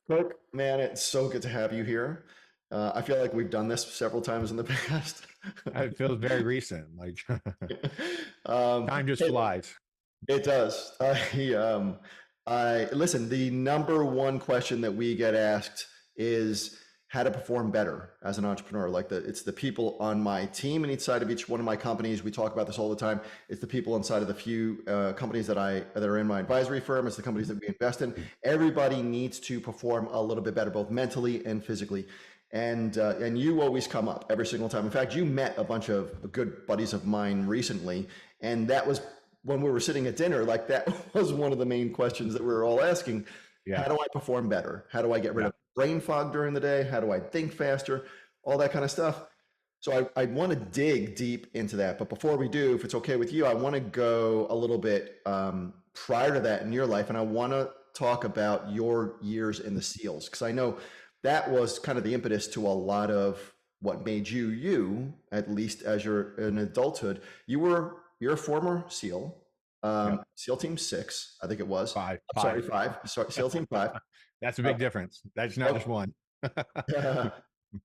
Kirk, man, it's so good to have you here. I feel like we've done this several times in the past. It feels very recent. Like um, time just hey, flies. it does. I listen. The number one question that we get asked is how to perform better as an entrepreneur. It's the people on my team and each side of each one of my companies. We talk about this all the time. It's the people inside of the few companies that are in my advisory firm. It's the companies that we invest in. Everybody needs to perform a little bit better, both mentally and physically. And you always come up every single time. In fact, you met a bunch of good buddies of mine recently, and that was when we were sitting at dinner. Like that was one of the main questions that we were all asking. How Yeah. do I perform better? How do I get rid Yeah. of brain fog during the day? How do I think faster? All that kind of stuff. So I want to dig deep into that. But before we do, if it's okay with you, I want to go a little bit prior to that in your life. And I want to talk about your years in the SEALs, because I know that was kind of the impetus to a lot of what made you you, at least as you're in adulthood. You're a former SEAL, Yeah. SEAL Team 6, I think it was. Five. I'm sorry, Five. 5. Sorry, SEAL Team 5. That's a Uh, big difference. That's not just okay. one.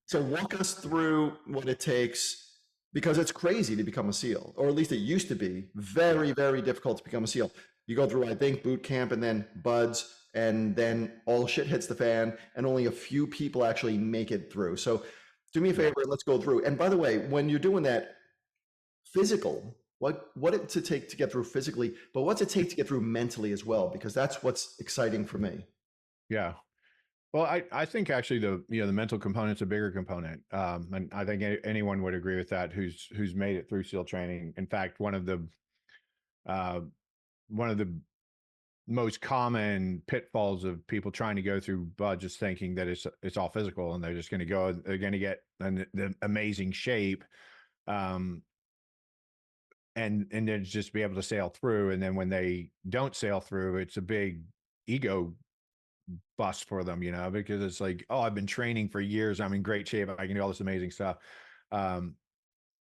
So walk us through what it takes, because it's crazy to become a SEAL, or at least it used to be Yeah. very, very difficult to become a SEAL. You go through, I think, boot camp and then buds, and then all shit hits the fan, and only a few people actually make it through. So do me a Yeah. favor, let's go through. And by the way, when you're doing that physical, what it to take to get through physically, but what's it take to get through mentally as well? Because that's what's exciting for me. Yeah. Well, I think actually the mental component's a bigger component. And I think anyone would agree with that who's made it through SEAL training. In fact, uh, one of the most common pitfalls of people trying to go through buds is thinking that it's all physical and they're just going to go, they're going to get in the amazing shape. Um, and then just be able to sail through. And then when they don't sail through, it's a big ego bust for them, because it's like, oh, I've been training for years. I'm in great shape. I can do all this amazing stuff. Um,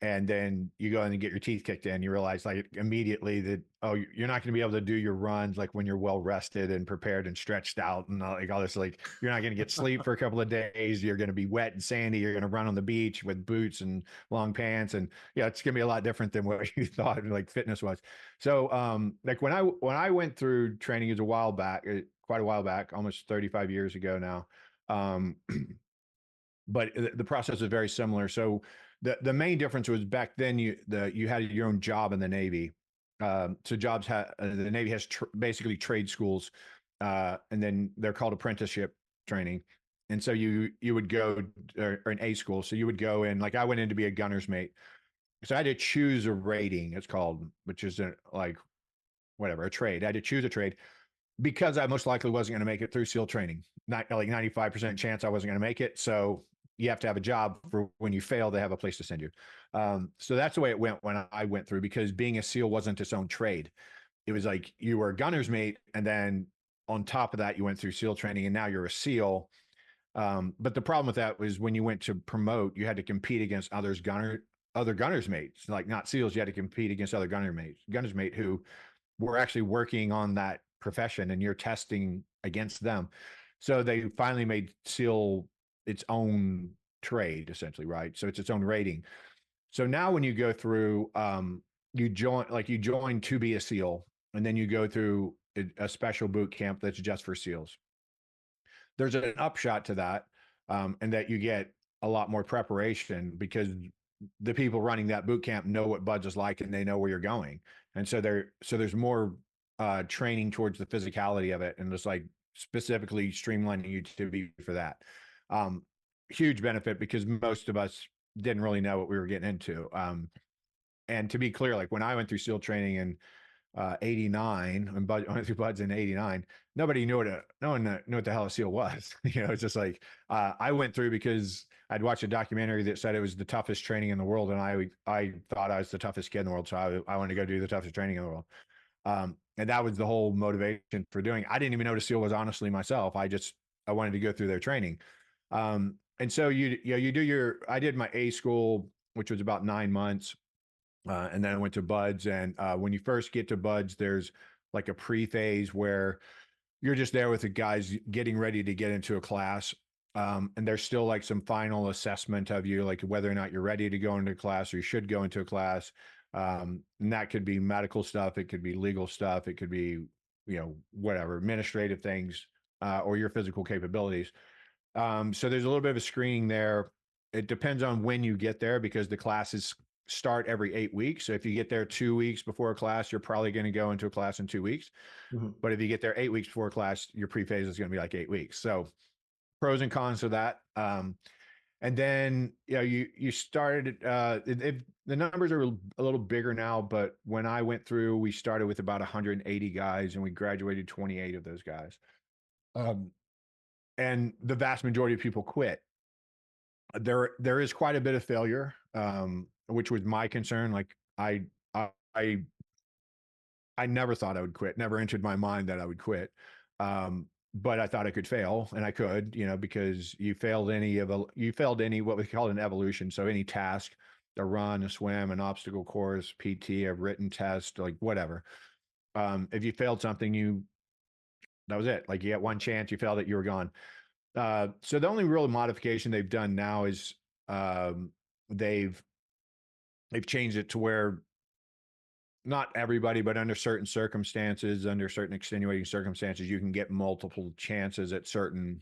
and then you go in and get your teeth kicked in. You realize like immediately that, oh, you're not going to be able to do your runs like when you're well rested and prepared and stretched out and like all this. Like you're not going to get sleep for a couple of days. You're going to be wet and sandy. You're going to run on the beach with boots and long pants, and yeah, it's going to be a lot different than what you thought like fitness was. So like when I went through training as a while back, quite a while back, almost 35 years ago now. Um, but the process is very similar. So the main difference was back then you had your own job in the Navy. So the Navy has basically trade schools, and then they're called apprenticeship training. And so you would go or an A school. So you would go in, like I went in to be a gunner's mate. So I had to choose a rating, it's called, which is like whatever, a trade. I had to choose a trade because I most likely wasn't going to make it through SEAL training. Not like 95% chance I wasn't going to make it. So you have to have a job for when you fail, they have a place to send you. So that's the way it went when I went through, because being a SEAL wasn't its own trade. It was like you were a gunner's mate, and then on top of that, you went through SEAL training, and now you're a SEAL. But the problem with that was when you went to promote, you had to compete against other gunners mates, like not SEALs. You had to compete against other gunners mate who were actually working on that profession, and you're testing against them. So they finally made SEAL its own trade, essentially, right? So it's its own rating. So now when you go through, you join to be a SEAL, and then you go through a special boot camp that's just for SEALs. There's an upshot to that, and that you get a lot more preparation because the people running that boot camp know what buds is like and they know where you're going. And so there's more training towards the physicality of it, and just like specifically streamlining you to be for that. Um, Huge benefit because most of us didn't really know what we were getting into. And to be clear, like when I went through SEAL training in 89 and went through buds in 89, no one knew what the hell a SEAL was. It's just like I went through because I'd watched a documentary that said it was the toughest training in the world, and I thought I was the toughest kid in the world, so I wanted to go do the toughest training in the world. And that was the whole motivation for doing it. I didn't even know what a SEAL was, honestly, myself. I wanted to go through their training. And so I did my A school, which was about 9 months. And then I went to buds. And when you first get to buds, there's like a pre-phase where you're just there with the guys getting ready to get into a class. And there's still like some final assessment of you, like whether or not you're ready to go into a class or you should go into a class. And that could be medical stuff. It could be legal stuff. It could be, whatever, administrative things, or your physical capabilities. So there's a little bit of a screening there. It depends on when you get there because the classes start every 8 weeks. So if you get there 2 weeks before a class, you're probably going to go into a class in 2 weeks. Mm-hmm. But if you get there 8 weeks before a class, your pre-phase is going to be like 8 weeks. So pros and cons of that. And then, you started, the numbers are a little bigger now, but when I went through, we started with about 180 guys and we graduated 28 of those guys. And the vast majority of people quit. There is quite a bit of failure, which was my concern. Like I never thought I would quit. Never entered my mind that I would quit. But I thought I could fail, and I could, because you failed any what we call an evolution. So any task, a run, a swim, an obstacle course, PT, a written test, like whatever. If you failed something, that was it. Like you get one chance, you failed it, you were gone. So the only real modification they've done now is they've changed it to where not everybody, but under certain circumstances, under certain extenuating circumstances, you can get multiple chances at certain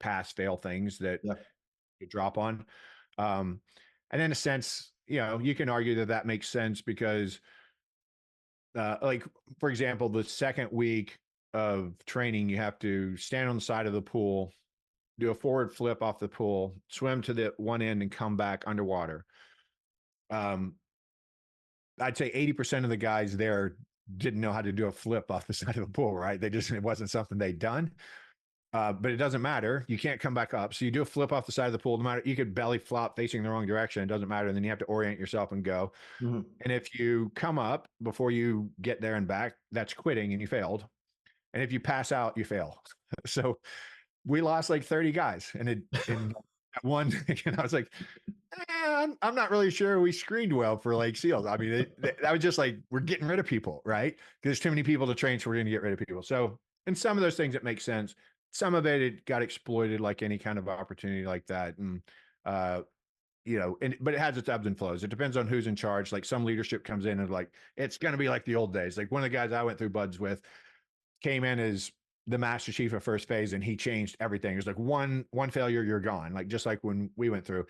pass fail things that Yeah. you drop on. And in a sense, you can argue that makes sense because, like, for example, the second week of training, you have to stand on the side of the pool, do a forward flip off the pool, swim to the one end and come back underwater. I'd say 80% of the guys there didn't know how to do a flip off the side of the pool, right? It wasn't something they'd done. But it doesn't matter. You can't come back up. So you do a flip off the side of the pool. No matter, you could belly flop facing the wrong direction. It doesn't matter. And then you have to orient yourself and go. Mm-hmm. And if you come up before you get there and back, that's quitting and you failed. And if you pass out, you fail. So we lost like 30 guys. And in one, I was like, I'm not really sure we screened well for like SEALs. I mean, that was just like, we're getting rid of people, right? Because there's too many people to train, so we're going to get rid of people. So, and some of those things, it makes sense. Some of it got exploited like any kind of opportunity like that. And, but it has its ebbs and flows. It depends on who's in charge. Like some leadership comes in and like, it's going to be like the old days. Like one of the guys I went through buds with came in as the master chief of first phase and he changed everything. It was like one failure, you're gone. Like just like when we went through.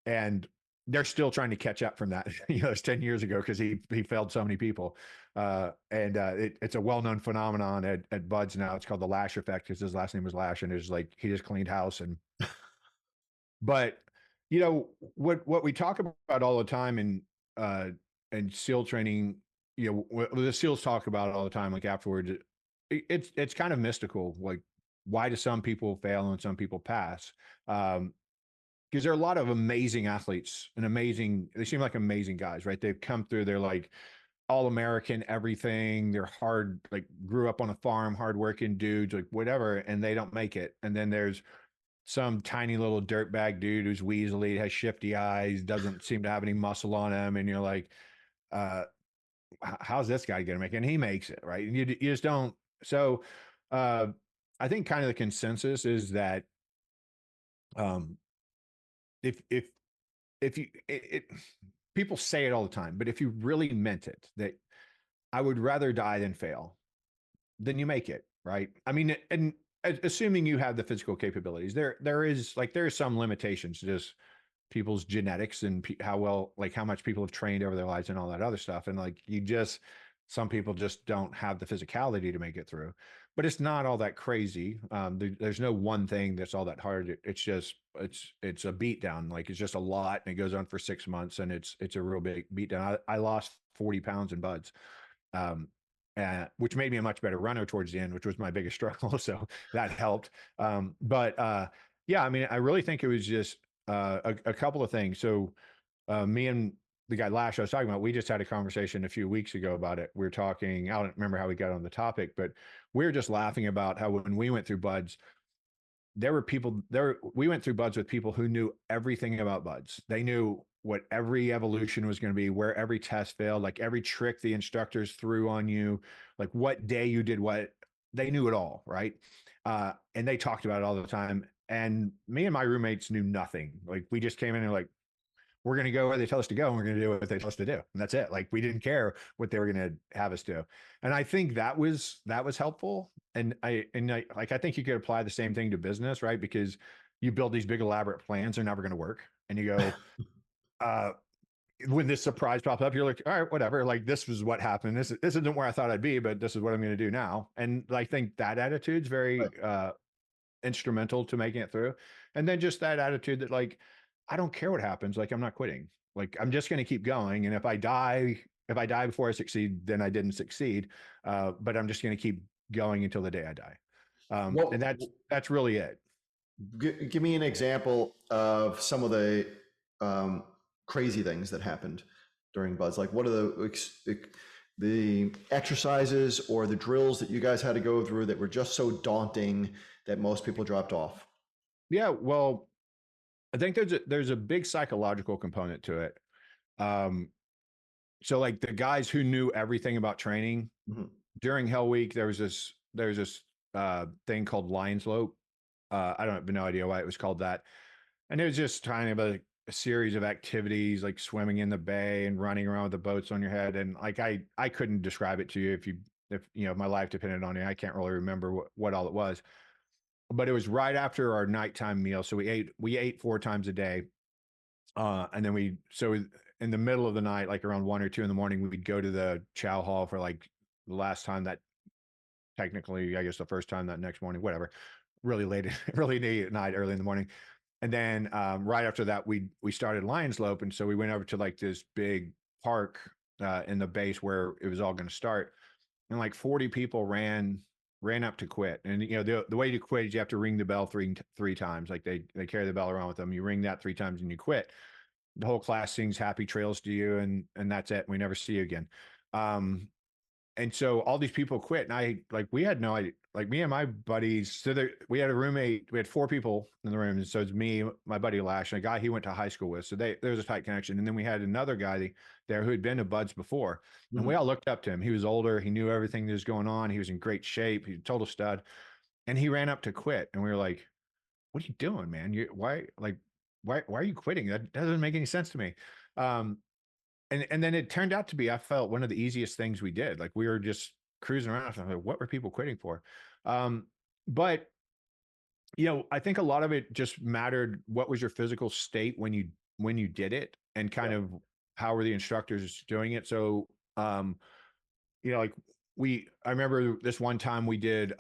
And they're still trying to catch up from that. It's 10 years ago because he failed so many people. It's a well-known phenomenon at Buds now. It's called the Lash effect because his last name was Lash, and it's like he just cleaned house. But what we talk about all the time in SEAL training, what the SEALs talk about all the time, like afterwards, it's kind of mystical. Like, why do some people fail and some people pass? Because there are a lot of amazing athletes and they seem like amazing guys, right? They've come through, they're like all American, everything. They're hard, like grew up on a farm, hardworking dudes, like whatever, and they don't make it. And then there's some tiny little dirtbag dude who's weaselly, has shifty eyes, doesn't seem to have any muscle on him. And you're like, how's this guy going to make it? And he makes it, right? And you just don't. So I think kind of the consensus is that if you people say it all the time, but if you really meant it, that I would rather die than fail, then you make it, right? I mean, and assuming you have the physical capabilities, there is some limitations to just people's genetics and how much people have trained over their lives and all that other stuff. And like some people just don't have the physicality to make it through, but it's not all that crazy. There's no one thing that's all that hard. It's just, it's a beat down. Like it's just a lot and it goes on for 6 months and it's a real big beat down. I lost 40 pounds in buds, which made me a much better runner towards the end, which was my biggest struggle. So that helped. Yeah, I mean, I really think it was just a couple of things. So me and the guy Lash I was talking about, we just had a conversation a few weeks ago about it. We were talking, I don't remember how we got on the topic, but we were just laughing about how when we went through buds, there were people there. We went through buds with people who knew everything about buds. They knew what every evolution was going to be, where every test failed, like every trick the instructors threw on you, like what day you did what. they knew it all, right? And they talked about it all the time. And me and my roommates knew nothing. Like we just came in and like, we're going to go where they tell us to go and we're going to do what they tell us to do. And that's it. Like we didn't care what they were going to have us do. And I think that was helpful. And I think you could apply the same thing to business, right? Because you build these big elaborate plans, they're never going to work. And you go, uh, when this surprise pops up, you're like, all right, whatever. Like this was what happened. This isn't where I thought I'd be, but this is what I'm going to do now. And I think that attitude's very, Right. instrumental to making it through. And then just that attitude that like, I don't care what happens. Like I'm not quitting. Like I'm just going to keep going. And if I die before I succeed, then I didn't succeed. But I'm just going to keep going until the day I die. And Well, that's really it. give me an example of some of the um, crazy things that happened during Buds. Like, what are the exercises or the drills that you guys had to go through that were just so daunting that most people dropped off? Yeah. Well, I think there's a big psychological component to it. Um, so like the guys who knew everything about training Mhm. during Hell Week, there's this thing called Line Slope. I don't have no idea why it was called that. And it was just kind of a series of activities like swimming in the bay and running around with the boats on your head. And like I couldn't describe it to you if you know my life depended on it. I can't really remember what all it was. But it was right after our nighttime meal. So we ate 4 times a day. And then in the middle of the night, like around 1 or 2 in the morning, we'd go to the chow hall for like the last time that technically, I guess the first time that next morning, whatever, really late, really late at night, early in the morning. And then right after that, we started Lions Lope, and so we went over to like this big park in the base where it was all going to start, and like 40 people ran up to quit. And you know the way to quit is you have to ring the bell three times. Like they carry the bell around with them. You ring that 3 times and you quit. The whole class sings "Happy Trails" to you, and that's it. We never see you again. Um, and so all these people quit, and I like we had no idea. Like me and my buddies, we had a roommate. We had 4 people in the room, and so it's me, my buddy Lash, and a guy he went to high school with. So there was a tight connection. And then we had another guy there who had been to Buds before, and we Mhm. all looked up to him. He was older, he knew everything that was going on. He was in great shape. He was a total stud, and he ran up to quit. And we were like, "What are you doing, man? Why are you quitting? That doesn't make any sense to me." Um, and then it turned out to be, I felt, one of the easiest things we did. Like we were just cruising around. And I'm like, what were people quitting for? Um, but you know, I think a lot of it just mattered. What was your physical state when you did it, and kind Yeah. of how were the instructors doing it? So, you know, like I remember this one time we did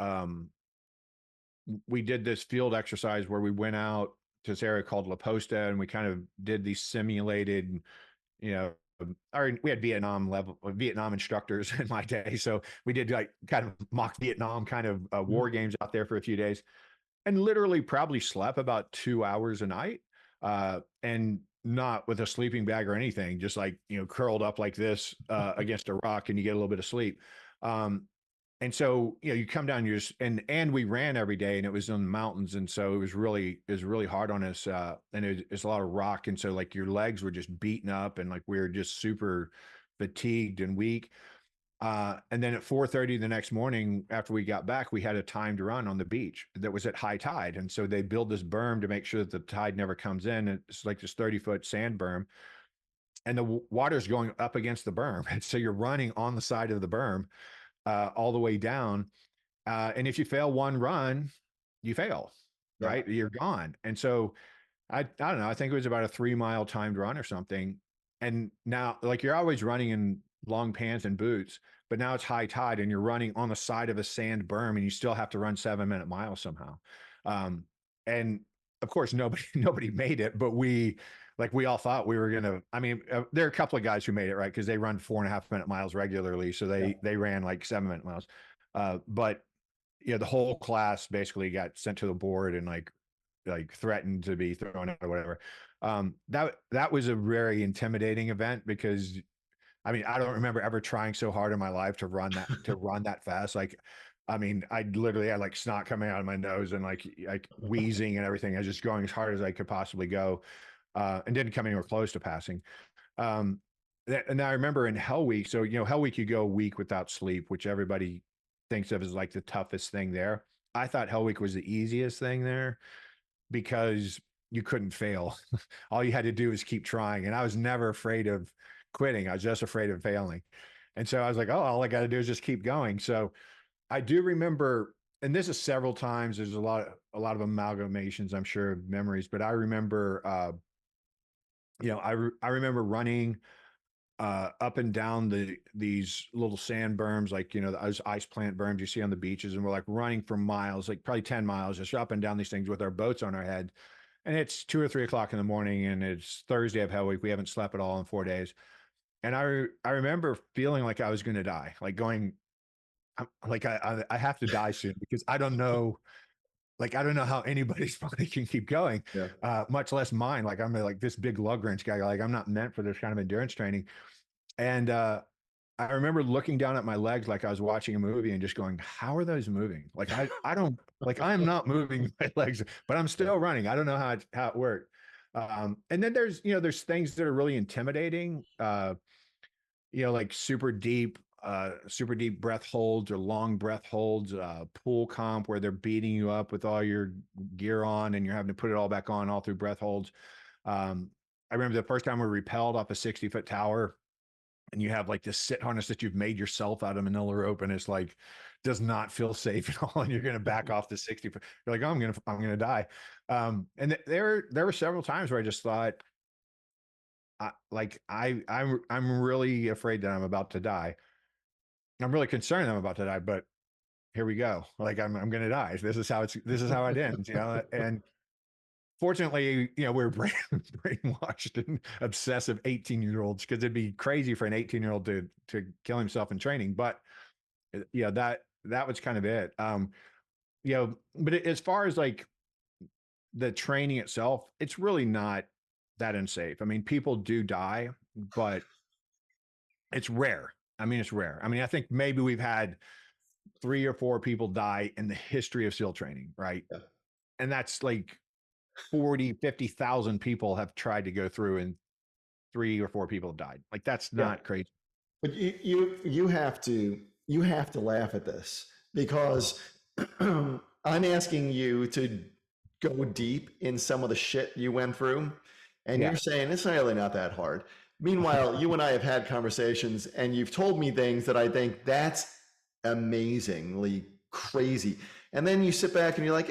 this field exercise where we went out to this area called La Posta, and we kind of did these simulated, you know, we had Vietnam instructors in my day. So we did like kind of mock Vietnam kind of Mhm. war games out there for a few days, and literally probably slept about 2 hours a night. And not with a sleeping bag or anything, just like, you know, curled up like this against a rock and you get a little bit of sleep. Um, and so, you know, you come down, and we ran every day, and it was in the mountains. And so it was really hard on us. And it's a lot of rock. And so like your legs were just beaten up, and like we were just super fatigued and weak. And then at 4:30 the next morning, after we got back, we had a timed run on the beach that was at high tide. And so they build this berm to make sure that the tide never comes in. And it's like this 30-foot sand berm, and the water's going up against the berm. And so you're running on the side of the berm all the way down. And if you fail one run, you fail, Yeah. right? You're gone. And so I don't know. I think it was about a 3 mile timed run or something. And now, like you're always running in long pants and boots, but now it's high tide and you're running on the side of a sand berm, and you still have to run 7 minute miles somehow. Um, and of course, nobody nobody made it, but we all thought we were gonna. I mean, there are a couple of guys who made it, right? Because they run 4.5 minute miles regularly, so Yeah. they ran like 7 minute miles. But you know, the whole class basically got sent to the board and like threatened to be thrown out or whatever. That was a very intimidating event because I mean I don't remember ever trying so hard in my life to run that fast. Like I mean I literally had like snot coming out of my nose and like wheezing and everything. I was just going as hard as I could possibly go, and didn't come anywhere close to passing. And I remember in Hell Week, so you know Hell Week you go a week without sleep, which everybody thinks of as like the toughest thing there. I thought Hell Week was the easiest thing there because you couldn't fail. All you had to do was keep trying. And I was never afraid of quitting. I was just afraid of failing. And so I was like, oh, all I got to do is just keep going. So I do remember, and this is several times, there's a lot of amalgamations, I'm sure, of memories, but I remember, I remember running up and down these little sand berms, like, those ice plant berms you see on the beaches. And we're like running for miles, like probably 10 miles, just up and down these things with our boats on our head. And it's 2 or 3 o'clock in the morning and it's Thursday of Hell Week. We haven't slept at all in 4 days. And I remember feeling like I was going to die, like going, like I have to die soon because I don't know. Like, I don't know how anybody's body can keep going, Yeah. much less mine. Like, I'm like this big lug wrench guy. Like, I'm not meant for this kind of endurance training. And I remember looking down at my legs like I was watching a movie and just going, how are those moving? Like, I don't, like, I'm not moving my legs, but I'm still running. I don't know how it worked. And then there's things that are really intimidating, like super deep breath holds or long breath holds, pool comp where they're beating you up with all your gear on and you're having to put it all back on all through breath holds. I remember the first time we rappelled off a 60-foot tower and you have like this sit harness that you've made yourself out of manila rope and it's like, does not feel safe at all. And you're going to back off the 60 foot. You're like, oh, I'm going to die. And there were several times where I just thought, I'm really afraid that I'm about to die. I'm really concerned I'm about to die, but here we go. Like I'm going to die. This is how it ends, and fortunately, we're brainwashed and obsessive 18-year-olds because it'd be crazy for an 18-year-old to kill himself in training. But that was kind of it. But as far as like the training itself, it's really not that unsafe. I mean, people do die, but it's rare. I mean, it's rare. I mean, I think maybe we've had 3 or 4 people die in the history of SEAL training, right? Yeah. And that's like 50,000 people have tried to go through and 3 or 4 people have died. Like that's not crazy. But you have to laugh at this because I'm asking you to go deep in some of the shit you went through, and you're saying it's really not that hard. Meanwhile, you and I have had conversations, and you've told me things that I think that's amazingly crazy. And then you sit back and you're like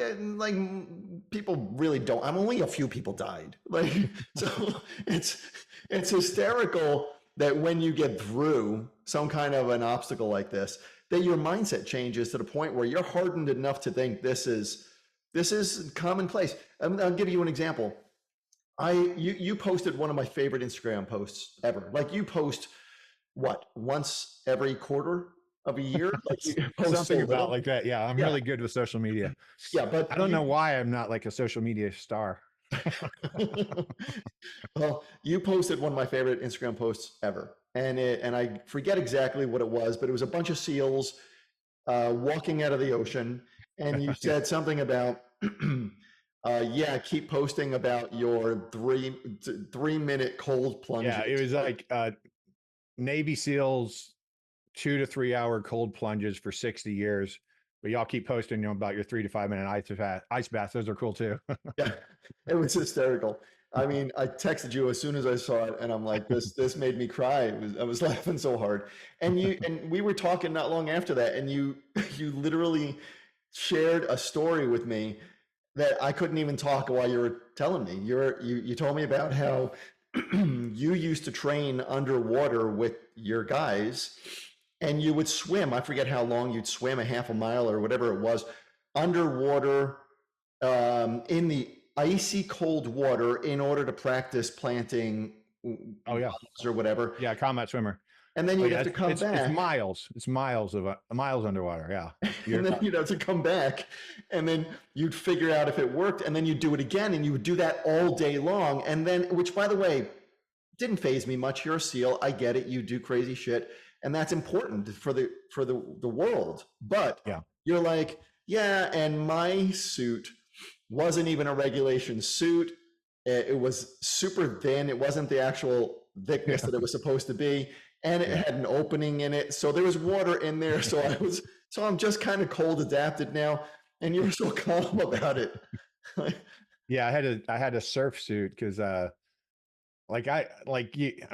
people really don't. I'm only a few people died. Like, so it's hysterical that when you get through some kind of an obstacle like this, that your mindset changes to the point where you're hardened enough to think this is commonplace. I'll give you an example. You posted one of my favorite Instagram posts ever. Like you post what, once every quarter of a year? Like you post something about like that. Yeah, I'm really good with social media. Yeah, but I don't know why I'm not like a social media star. Well, you posted one of my favorite Instagram posts ever, and I forget exactly what it was, but it was a bunch of SEALs walking out of the ocean, and you said something about keep posting about your 3-minute cold plunge. Yeah, it was like Navy SEALs 2 to 3 hour cold plunges for 60 years. But y'all keep posting about your 3 to 5 minute ice baths. Those are cool too. Yeah, it was hysterical. I mean, I texted you as soon as I saw it, and I'm like, this made me cry. I was laughing so hard. And we were talking not long after that, and you literally shared a story with me that I couldn't even talk while you were telling me. You told me about how you used to train underwater with your guys, and you would swim. I forget how long you'd swim, a half a mile or whatever it was, underwater in the icy cold water in order to practice planting or whatever. Yeah, combat swimmer. And then you'd have to come back. It's miles underwater. Yeah. And then you'd have to come back, and then you'd figure out if it worked, and then you'd do it again, and you would do that all day long. And then, which by the way, didn't faze me much. You're a SEAL. I get it. You do crazy shit, and that's important for the world. But you're like, yeah, and my suit wasn't even a regulation suit. It was super thin. It wasn't the actual thickness that it was supposed to be. And it had an opening in it. So there was water in there. So I was So I'm just kind of cold adapted now, and you were so calm about it. Yeah, I had a surf suit because like I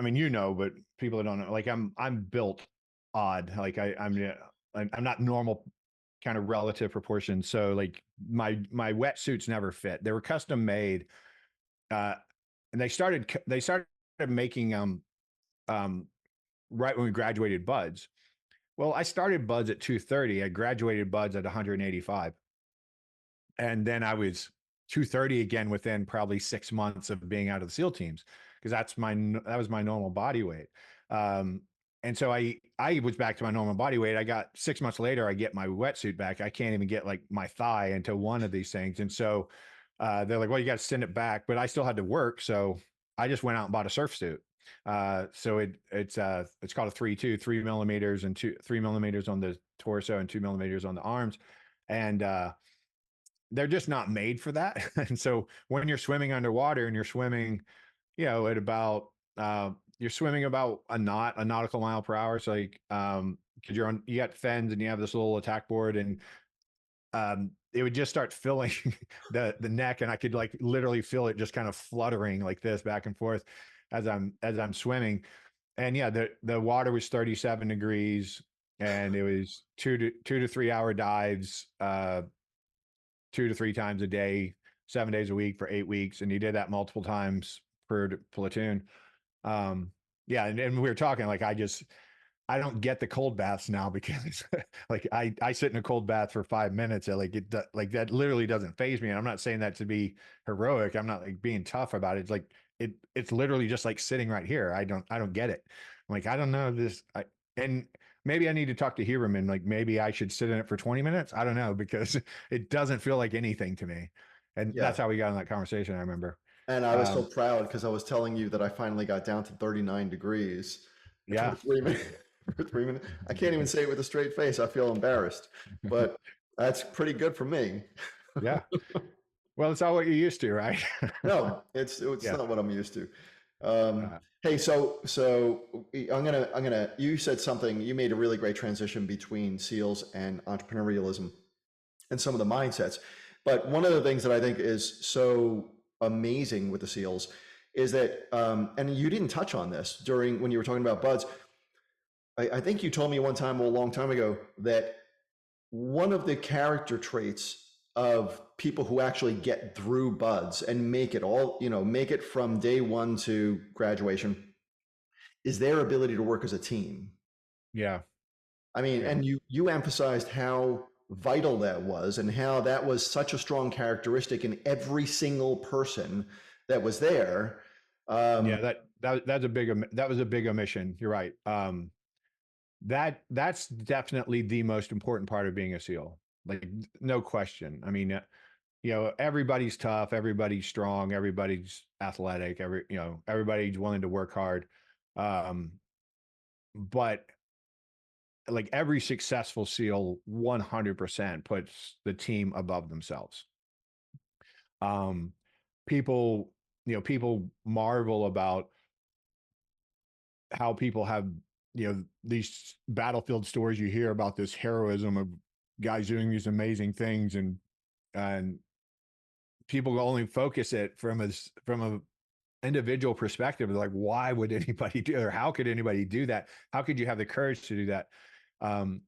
mean but people that don't know, like I'm built odd. Like I'm not normal kind of relative proportion. So like my wetsuits never fit. They were custom made, uh, and they started making um right when we graduated buds. Well, I started buds at 230. I graduated buds at 185. And then I was 230 again within probably 6 months of being out of the SEAL teams, because that was my normal body weight. Um, and so I was back to my normal body weight. I got 6 months later, I get my wetsuit back. I can't even get like my thigh into one of these things. And so they're like, well, you got to send it back. But I still had to work. So I just went out and bought a surf suit. So it's called a 3 millimeters and 3 millimeters on the torso and 2 millimeters on the arms. And they're just not made for that. And so when you're swimming underwater and you're swimming, at about you're swimming about a nautical mile per hour. So like because you got fins and you have this little attack board, and it would just start filling the neck, and I could like literally feel it just kind of fluttering like this back and forth as I'm swimming. And yeah, the water was 37 degrees, and it was 2 to 3 hour dives, 2 to 3 times a day, 7 days a week for 8 weeks. And he did that multiple times per platoon. Yeah. And we were talking like, I don't get the cold baths now because like I sit in a cold bath for 5 minutes and like that literally doesn't phase me. And I'm not saying that to be heroic. I'm not like being tough about it. It's like, it's literally just like sitting right here. I don't get it. I'm like, I don't know this. And maybe I need to talk to Huberman. Like maybe I should sit in it for 20 minutes. I don't know, because it doesn't feel like anything to me. And that's Yeah. how we got in that conversation. I remember. And I was so Um, proud because I was telling you that I finally got down to 39 degrees for yeah. 3 minutes. For 3 minutes. I can't even say it with a straight face. I feel embarrassed, but that's pretty good for me. Yeah. Well, it's all what you're used to, right? No, it's Yeah. not what I'm used to. Um, Uh, hey, I'm gonna. You said something. You made a really great transition between SEALs and entrepreneurialism and some of the mindsets. But one of the things that I think is so amazing with the SEALs is that, and you didn't touch on this during when you were talking about buds. I think you told me one time, well, a long time ago, that one of the character traits of people who actually get through buds and make it all, make it from day one to graduation is their ability to work as a team. yeah. I mean, Yeah. and you emphasized how vital that was and how that was such a strong characteristic in every single person that was there. Yeah. Um, That was a big omission. You're right. That's definitely the most important part of being a SEAL. Like no question. I mean, everybody's tough, everybody's strong, everybody's athletic, everybody's willing to work hard. Um, but like every successful SEAL 100% puts the team above themselves. Um, people, people marvel about how people have, these battlefield stories you hear about this heroism of guys doing these amazing things, and people only focus it from a individual perspective. Like, why would anybody do, or how could anybody do that? How could you have the courage to do that? Um,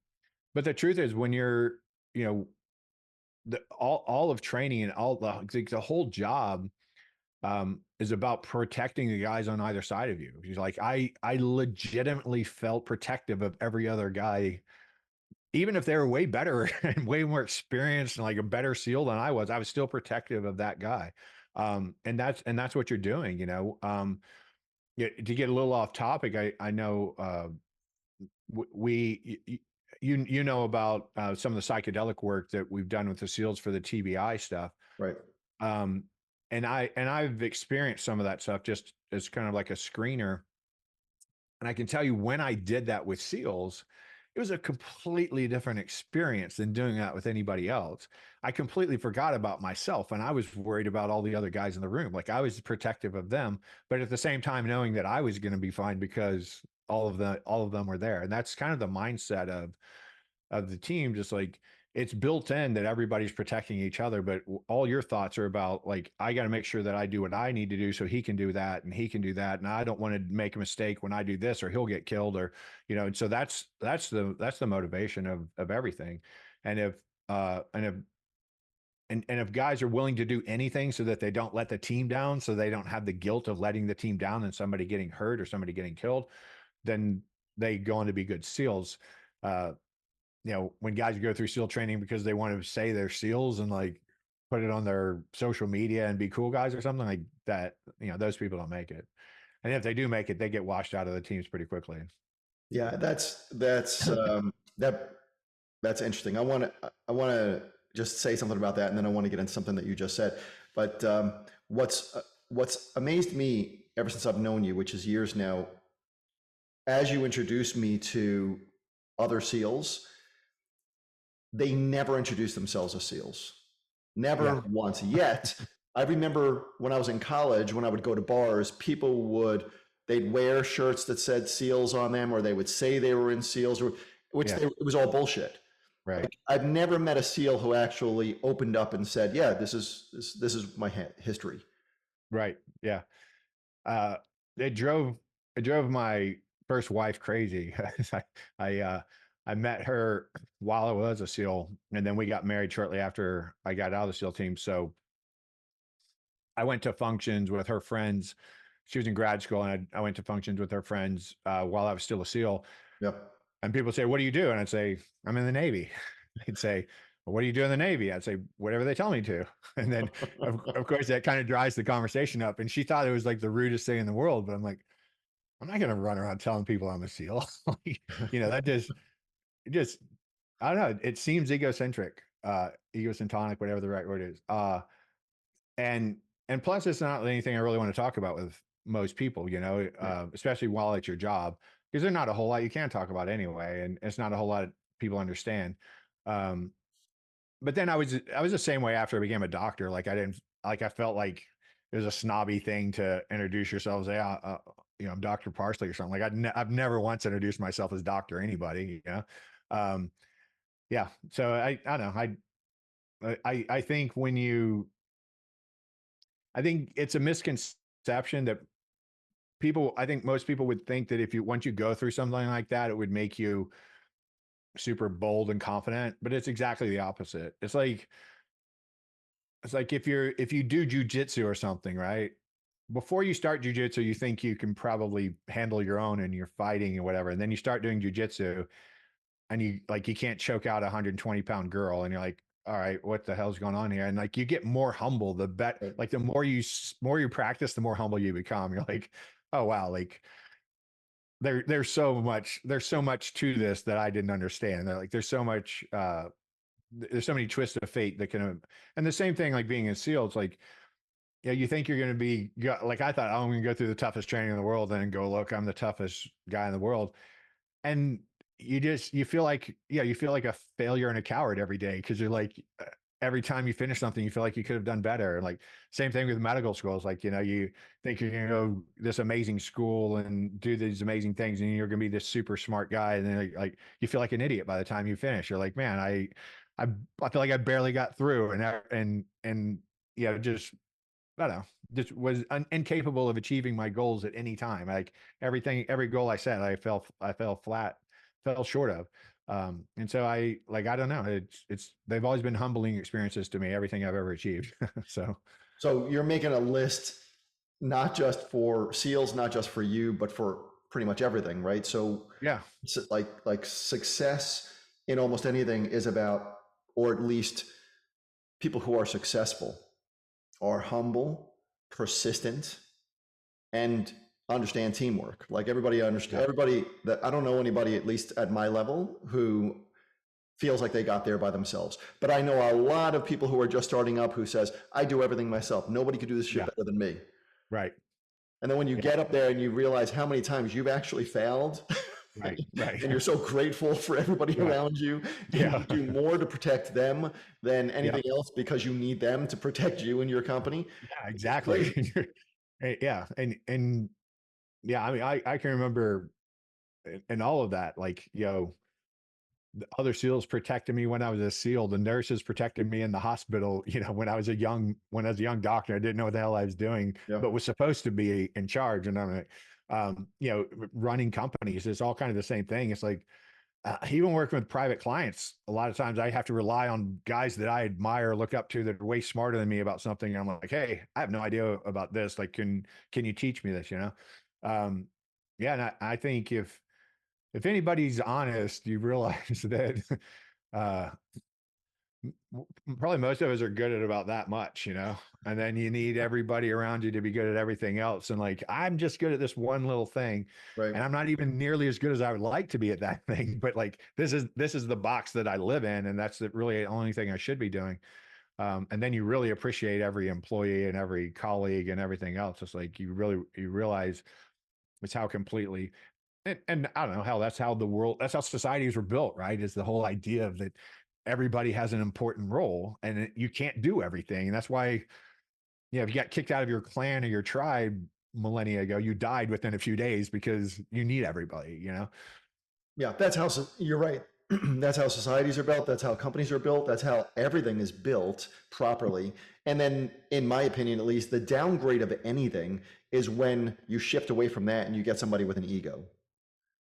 but the truth is, when you're, you know, all of training and all the whole job is about protecting the guys on either side of you. He's like, I legitimately felt protective of every other guy, even if they were way better and way more experienced and like a better SEAL than I was still protective of that guy. And that's what you're doing, yeah, to get a little off topic, I know you know about some of the psychedelic work that we've done with the SEALs for the TBI stuff. right. Um, and I've experienced some of that stuff just as kind of like a screener. And I can tell you, when I did that with SEALs, it was a completely different experience than doing that with anybody else. I completely forgot about myself, and I was worried about all the other guys in the room. Like I was protective of them, but at the same time knowing that I was going to be fine because all of them were there. And that's kind of the mindset of of the team, just like it's built in that everybody's protecting each other, but all your thoughts are about like, I got to make sure that I do what I need to do so he can do that and he can do that. And I don't want to make a mistake when I do this or he'll get killed or, and so that's the motivation of everything. And if guys are willing to do anything so that they don't let the team down, so they don't have the guilt of letting the team down and somebody getting hurt or somebody getting killed, then they go on to be good SEALs. Uh, when guys go through SEAL training because they want to say they're SEALs and like put it on their social media and be cool guys or something like that, those people don't make it. And if they do make it, they get washed out of the teams pretty quickly. Yeah, that's interesting. I want to just say something about that, and then I want to get into something that you just said. But what's amazed me ever since I've known you, which is years now, as you introduced me to other SEALs, they never introduced themselves as SEALs. Never once. Yet, I remember when I was in college, when I would go to bars, they'd wear shirts that said SEALs on them, or they would say they were in SEALs, it was all bullshit. Right. Like, I've never met a SEAL who actually opened up and said, "Yeah, this is my history." Right. Yeah. Uh, it drove my first wife crazy. I met her while I was a SEAL, and then we got married shortly after I got out of the SEAL team. So I went to functions with her friends. She was in grad school, and I went to functions with her friends while I was still a SEAL. Yep. And people say, "What do you do?" And I'd say, "I'm in the Navy." They'd say, "Well, what do you do in the Navy?" I'd say, "Whatever they tell me to." And then, of course, that kind of dries the conversation up. And she thought it was like the rudest thing in the world. But I'm like, I'm not going to run around telling people I'm a SEAL. That just, I don't know. It seems egocentric, egocentric, whatever the right word is. And plus, it's not anything I really want to talk about with most people, especially while at your job, because there's not a whole lot you can talk about anyway, and it's not a whole lot people understand. Um, but then I was the same way after I became a doctor. Like I felt like it was a snobby thing to introduce yourself as, I'm Dr. Parsley or something. Like I've never once introduced myself as doctor anybody, yeah. So I don't know. I think I think it's a misconception that I think most people would think that once you go through something like that, it would make you super bold and confident, but it's exactly the opposite. It's like if you do jujitsu or something, right? Before you start jujitsu, you think you can probably handle your own and you're fighting and whatever. And then you start doing jujitsu and you can't choke out a 120-pound girl. And you're like, all right, what the hell's going on here? And like, you get more humble, like the more you practice, the more humble you become. You're like, oh, wow. Like there's so much to this that I didn't understand. Like there's so many twists of fate that can, and the same thing, like being a SEAL, it's like, you think you're going to be like, I thought, oh, I'm going to go through the toughest training in the world and go, look, I'm the toughest guy in the world. And you feel like, you feel like a failure and a coward every day. Cause you're like, every time you finish something, you feel like you could have done better. And like, same thing with medical schools. Like, you think you're going to go this amazing school and do these amazing things and you're going to be this super smart guy. And then like you feel like an idiot by the time you finish. You're like, man, I feel like I barely got through and just, I don't know, just was incapable of achieving my goals at any time. Like every goal I set, I fell short of. And so I don't know. They've always been humbling experiences to me, everything I've ever achieved. So you're making a list, not just for SEALs, not just for you, but for pretty much everything, right? So yeah, like success in almost anything is about, or at least people who are successful are humble, persistent, and understand teamwork. Like everybody that I don't know anybody, at least at my level, who feels like they got there by themselves. But I know a lot of people who are just starting up who says, I do everything myself. Nobody could do this shit better than me. right. And then when you get up there and you realize how many times you've actually failed, Right. and you're so grateful for everybody around you, and you do more to protect them than anything else because you need them to protect you and your company. Yeah, exactly. Yeah. And yeah, I mean, I can remember in all of that, like, the other SEALs protected me when I was a SEAL. The nurses protected me in the hospital. When I was a young doctor, I didn't know what the hell I was doing, Yeah. but was supposed to be in charge. And I'm, running companies. It's all kind of the same thing. It's like, even working with private clients, a lot of times I have to rely on guys that I admire, look up to, that are way smarter than me about something. I'm like, hey, I have no idea about this. Like, can you teach me this? Um, yeah, and I think if anybody's honest, you realize that uh, probably most of us are good at about that much, and then you need everybody around you to be good at everything else. And like, I'm just good at this one little thing, Right. and I'm not even nearly as good as I would like to be at that thing. But like, this is the box that I live in, and that's the really only thing I should be doing. And then you really appreciate every employee and every colleague and everything else. It's like you realize it's how completely and I don't know how that's how societies were built, right? Is the whole idea of that everybody has an important role and you can't do everything. And that's why, if you got kicked out of your clan or your tribe millennia ago, you died within a few days because you need everybody. Yeah, that's how, you're right. That's how societies are built. That's how companies are built. That's how everything is built properly. And then, in my opinion, at least, the downgrade of anything is when you shift away from that and you get somebody with an ego.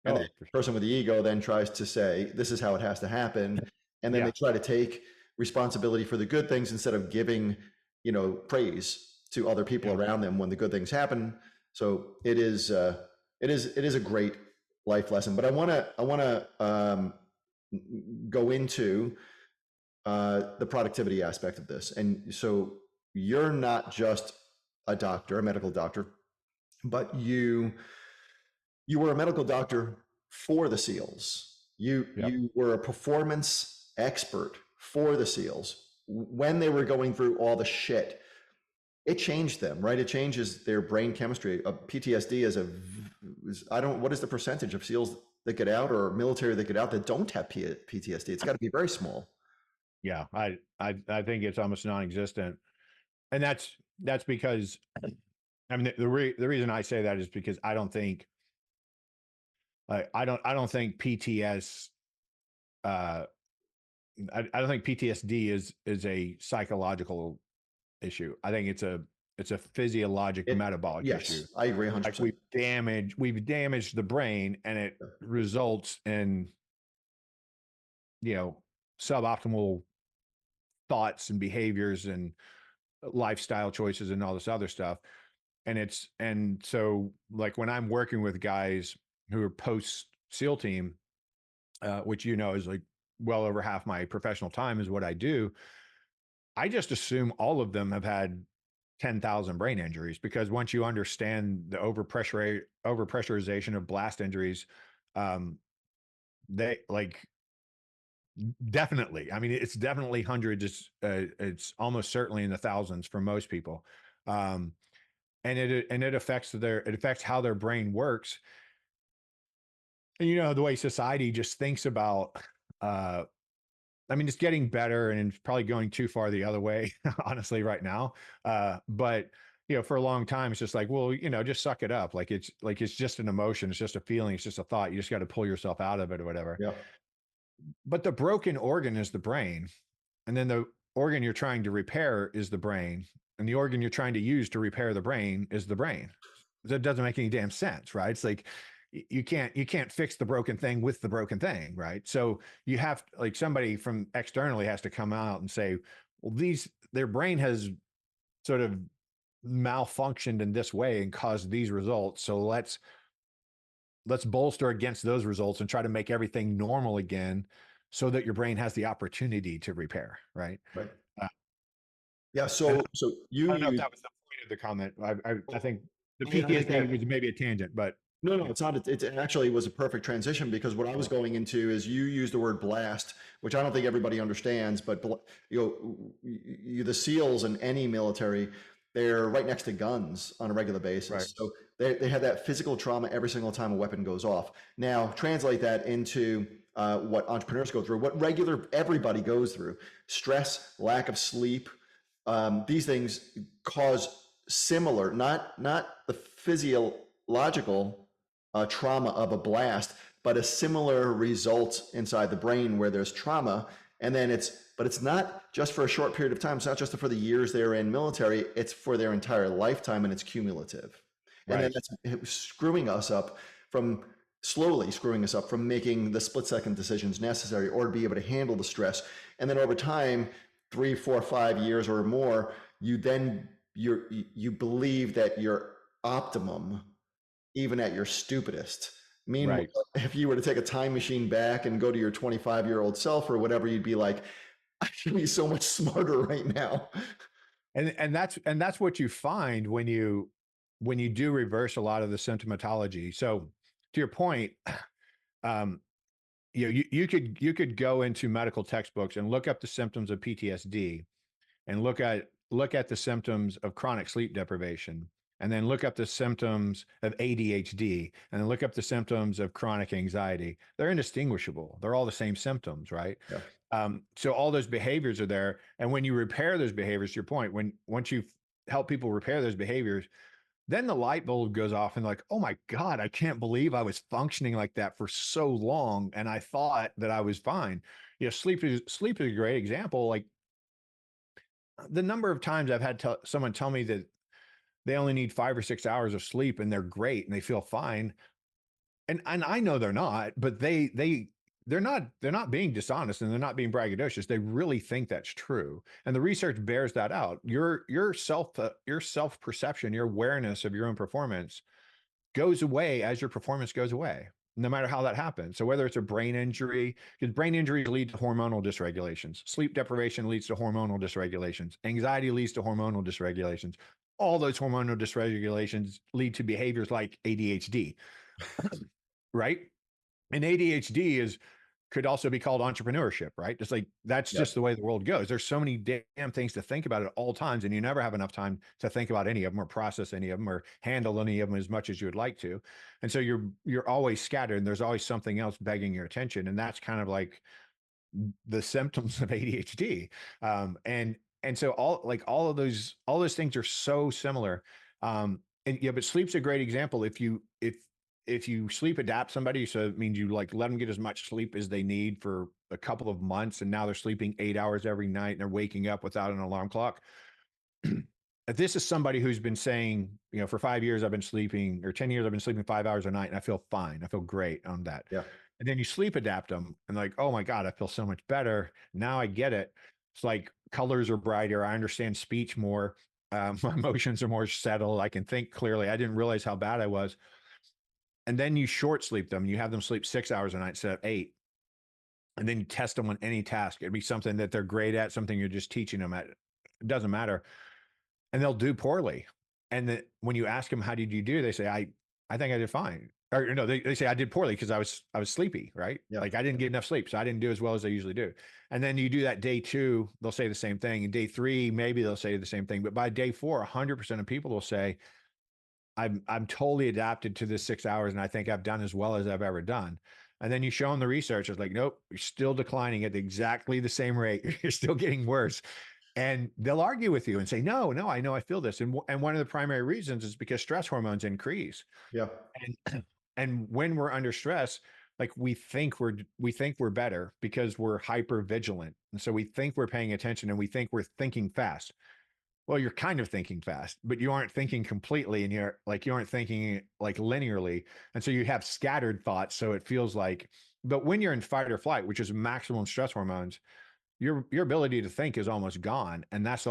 And the Oh, for sure. person with the ego then tries to say, this is how it has to happen. And then they Yeah. try to take responsibility for the good things instead of giving, praise to other people Yeah. around them when the good things happen. So it is a great life lesson. But I want to go into the productivity aspect of this. And so you're not just a doctor, a medical doctor, but you were a medical doctor for the SEALs. You Yep. you were a performance expert for the SEALs when they were going through all the shit. It changed them, right? It changes their brain chemistry. PTSD I don't. What is the percentage of SEALs that get out or military that get out that don't have PTSD? It's got to be very small. Yeah. I think it's almost non-existent. And that's because, I mean, the reason I say that is because I don't think PTS uh I don't think PTSD is a psychological issue. I think it's a physiologic It metabolic issue. Yes, I agree Like 100%. we've damaged the brain, and it results in, you know, suboptimal thoughts and behaviors and lifestyle choices and all this other stuff. And so like when I'm working with guys who are post SEAL team, which is like well over half my professional time is what I do. I just assume all of them have had 10,000 brain injuries, because once you understand the overpressurization of blast injuries, um, they like definitely. I mean, it's definitely hundreds. It's almost certainly in the thousands for most people, um, and it affects how their brain works. And the way society just thinks about. Uh, I mean, it's getting better, and it's probably going too far the other way, honestly, right now. But for a long time, it's just like, well, just suck it up. It's just an emotion, it's just a feeling, it's just a thought. You just got to pull yourself out of it or whatever. Yeah, But the broken organ is the brain, and then the organ you're trying to repair is the brain, and the organ you're trying to use to repair the brain is the brain. That doesn't make any damn sense, right? It's like you can't fix the broken thing with the broken thing, right? So you have, like, somebody from externally has to come out and say, well, their brain has sort of malfunctioned in this way and caused these results, so let's bolster against those results and try to make everything normal again, so that your brain has the opportunity to repair, right? right. uh, Yeah. and So you I don't know if use. that was the point of the comment. I think the I PTSD understand. was maybe a tangent, but No, no, yeah. it's not. It actually was a perfect transition because what I was Oh, going into is you use the word blast, which I don't think everybody understands, but the SEALs in any military, they're right next to guns on a regular right. basis. So they have that physical trauma every single time a weapon goes off. Now, translate that into what entrepreneurs go through, what everybody goes through: stress, lack of sleep. These things cause similar, not the physiological trauma of a blast, but a similar result inside the brain where there's trauma. And then but it's not just for a short period of time. It's not just for the years they're in military, it's for their entire lifetime, and it's cumulative. And then Right. that's screwing us up from slowly screwing us up from making the split second decisions necessary or to be able to handle the stress. And then over time, 3, 4, 5 years or more, you believe that you're optimum even at your stupidest. Meanwhile, Right. if you were to take a time machine back and go to your 25-year-old self or whatever, you'd be like, I should be so much smarter right now. And that's what you find when you do reverse a lot of the symptomatology. So to your point, um, you could go into medical textbooks and look up the symptoms of PTSD and look at the symptoms of chronic sleep deprivation, and then look up the symptoms of ADHD, and then look up the symptoms of chronic anxiety. They're indistinguishable. They're all the same symptoms, right? Yeah. So all those behaviors are there, and when you repair those behaviors, to your point, once you help people repair those behaviors, then the light bulb goes off and like, oh my God, I can't believe I was functioning like that for so long. And I thought that I was fine. Sleep is a great example. Like the number of times I've had someone tell me that they only need 5 or 6 hours of sleep and they're great and they feel fine. And I know they're not, but they're not being dishonest and they're not being braggadocious. They really think that's true. And the research bears that out. Your self perception, your awareness of your own performance goes away as your performance goes away, no matter how that happens. So whether it's a brain injury, because brain injuries lead to hormonal dysregulations, sleep deprivation leads to hormonal dysregulations, anxiety leads to hormonal dysregulations. All those hormonal dysregulations lead to behaviors like ADHD, right? And ADHD is could also be called entrepreneurship, right? It's like that's Yeah. just the way the world goes. There's so many damn things to think about at all times, and you never have enough time to think about any of them or process any of them or handle any of them as much as you would like to. And so you're always scattered, and there's always something else begging your attention, and that's kind of like the symptoms of ADHD. And so all those things are so similar. And yeah, but sleep's a great example. If you sleep adapt somebody, so it means you like let them get as much sleep as they need for a couple of months, and now they're sleeping 8 hours every night and they're waking up without an alarm clock. If this is somebody who's been saying, for 5 years I've been sleeping, or 10 years I've been sleeping 5 hours a night and I feel fine, I feel great on that. Yeah. And then you sleep adapt them and like, oh my God, I feel so much better. Now I get it. It's like colors are brighter. I understand speech more. My emotions are more settled. I can think clearly. I didn't realize how bad I was. And then you short sleep them. You have them sleep 6 hours a night instead of 8. And then you test them on any task. It'd be something that they're great at, something you're just teaching them at. It doesn't matter. And they'll do poorly. And when you ask them, how did you do? They say, I think I did fine. Or no, they say I did poorly because I was sleepy, right? Yeah. Like I didn't get enough sleep. So I didn't do as well as I usually do. And then you do that day 2, they'll say the same thing. And day 3, maybe they'll say the same thing. But by day 4, 100% of people will say, I'm totally adapted to this 6 hours, and I think I've done as well as I've ever done. And then you show them the research. It's like, nope, you're still declining at exactly the same rate. You're still getting worse. And they'll argue with you and say, no, I know I feel this. And one of the primary reasons is because stress hormones increase. Yeah. And and when we're under stress, like we think we're better because we're hyper vigilant. And so we think we're paying attention and we think we're thinking fast. Well, you're kind of thinking fast, but you aren't thinking completely, and you aren't thinking like linearly. And so you have scattered thoughts. So it feels like, but when you're in fight or flight, which is maximum stress hormones, your ability to think is almost gone. And that's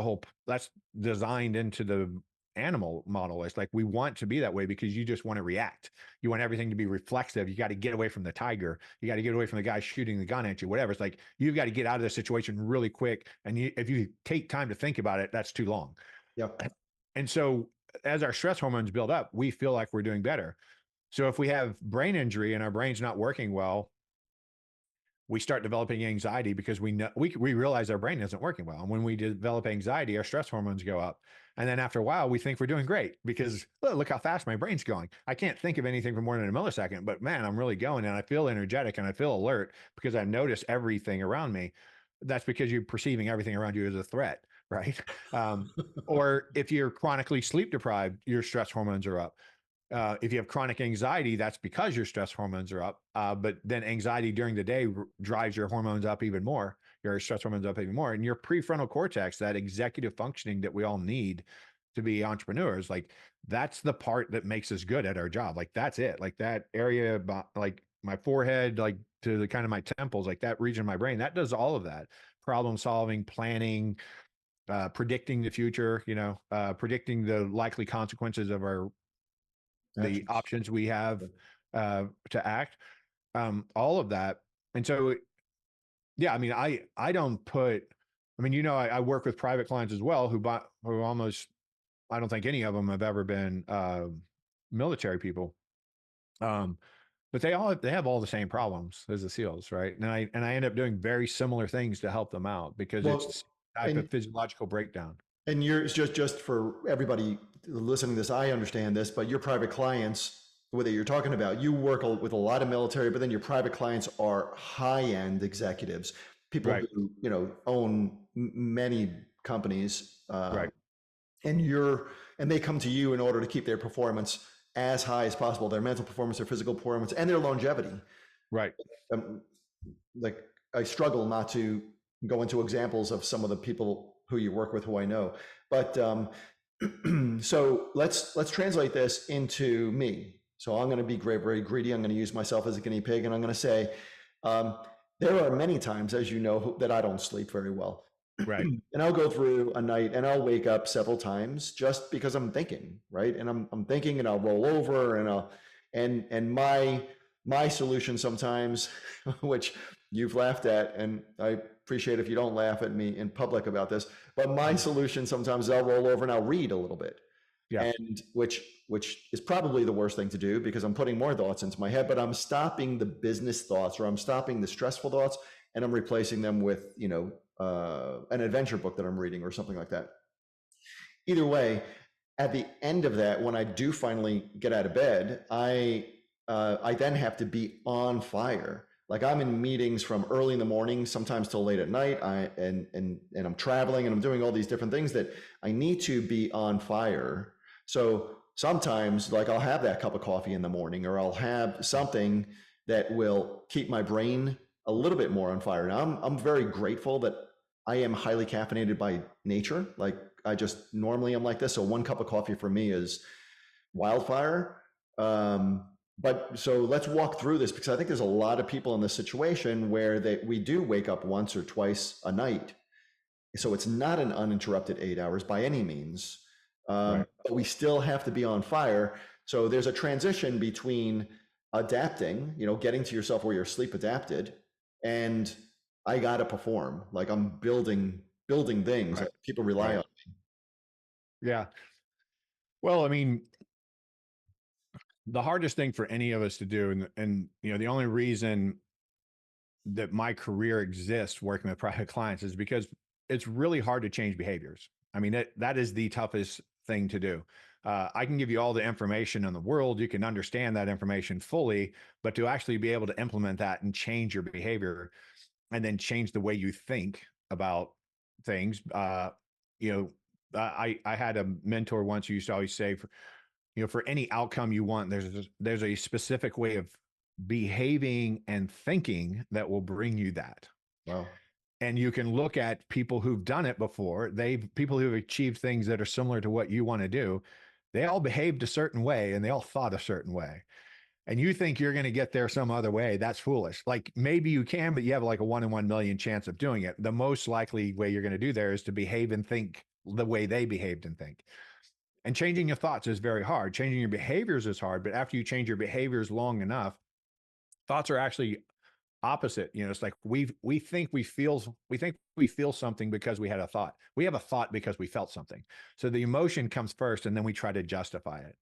designed into the animal model. It's like we want to be that way because you just want to react. You want everything to be reflexive. You got to get away from the tiger. You got to get away from the guy shooting the gun at you, whatever. It's like you've got to get out of the situation really quick. And if you take time to think about it, that's too long. Yeah. And so as our stress hormones build up, we feel like we're doing better. So if we have brain injury and our brain's not working well, we start developing anxiety because we know we realize our brain isn't working well. And when we develop anxiety, our stress hormones go up. And then after a while, we think we're doing great because look how fast my brain's going. I can't think of anything for more than a millisecond, but man, I'm really going and I feel energetic and I feel alert because I notice everything around me. That's because you're perceiving everything around you as a threat, right? Or if you're chronically sleep deprived, your stress hormones are up. If you have chronic anxiety, that's because your stress hormones are up. But then anxiety during the day drives your hormones up even more, your stress hormones up even more. And your prefrontal cortex, that executive functioning that we all need to be entrepreneurs, like that's the part that makes us good at our job. Like that's it. Like that area, like my forehead, like to the kind of my temples, like that region of my brain, that does all of that. Problem solving, planning, predicting the future, predicting the likely consequences of the Actions. options we have to act, all of that. And so, yeah, I mean, I don't put, I mean, I work with private clients as well who almost, I don't think any of them have ever been military people. But they have all the same problems as the SEALs, right? And I end up doing very similar things to help them out because it's the Well, same type of and physiological breakdown. and you're it's just for everybody listening to this, I understand this, but your private clients, whether you're talking about, you work with a lot of military, but then your private clients are high-end executives, people Right, who, own many companies, right, and and they come to you in order to keep their performance as high as possible, their mental performance, their physical performance, and their longevity. right. Um, like I struggle not to go into examples of some of the people who you work with who I know, but so let's translate this into me. So I'm going to be very greedy. I'm going to use myself as a guinea pig, and I'm going to say um, there are many times, as you know, that I don't sleep very well. Right. And I'll go through a night and I'll wake up several times just because I'm thinking, right? And I'm thinking, and I'll roll over, and and my solution sometimes, which you've laughed at, and I appreciate if you don't laugh at me in public about this, but my solution sometimes is I'll roll over and I'll read a little bit, Yeah. and which is probably the worst thing to do because I'm putting more thoughts into my head, but I'm stopping the business thoughts, or I'm stopping the stressful thoughts, and I'm replacing them with an adventure book that I'm reading or something like that. Either way, at the end of that, when I do finally get out of bed, I then have to be on fire. Like I'm in meetings from early in the morning, sometimes till late at night. And I'm traveling and I'm doing all these different things that I need to be on fire. So sometimes, like I'll have that cup of coffee in the morning, or I'll have something that will keep my brain a little bit more on fire. Now I'm very grateful that I am highly caffeinated by nature. Like I just normally am like this. So one cup of coffee for me is wildfire. But so let's walk through this, because I think there's a lot of people in this situation where we do wake up once or twice a night. So it's not an uninterrupted 8 hours by any means. Right. But we still have to be on fire. So there's a transition between adapting, getting to yourself where you're sleep adapted, and I got to perform. Like I'm building things Right. that people rely Right. on. Yeah. Well, I mean, the hardest thing for any of us to do, and the only reason that my career exists working with private clients is because it's really hard to change behaviors. I mean, that is the toughest thing to do. I can give you all the information in the world. You can understand that information fully, but to actually be able to implement that and change your behavior and then change the way you think about things. You know, I had a mentor once who used to always say, for any outcome you want, there's a specific way of behaving and thinking that will bring you that. Wow. And you can look at people who've done it before. People who've achieved things that are similar to what you want to do. They all behaved a certain way and they all thought a certain way. And you think you're going to get there some other way. That's foolish. Like maybe you can, but you have like a 1 in 1 million chance of doing it. The most likely way you're going to do there is to behave and think the way they behaved and think. And changing your thoughts is very hard. Changing your behaviors is hard, but after you change your behaviors long enough, thoughts are actually opposite. It's like we think we feel something because we had a thought. We have a thought because we felt something. So the emotion comes first and then we try to justify it.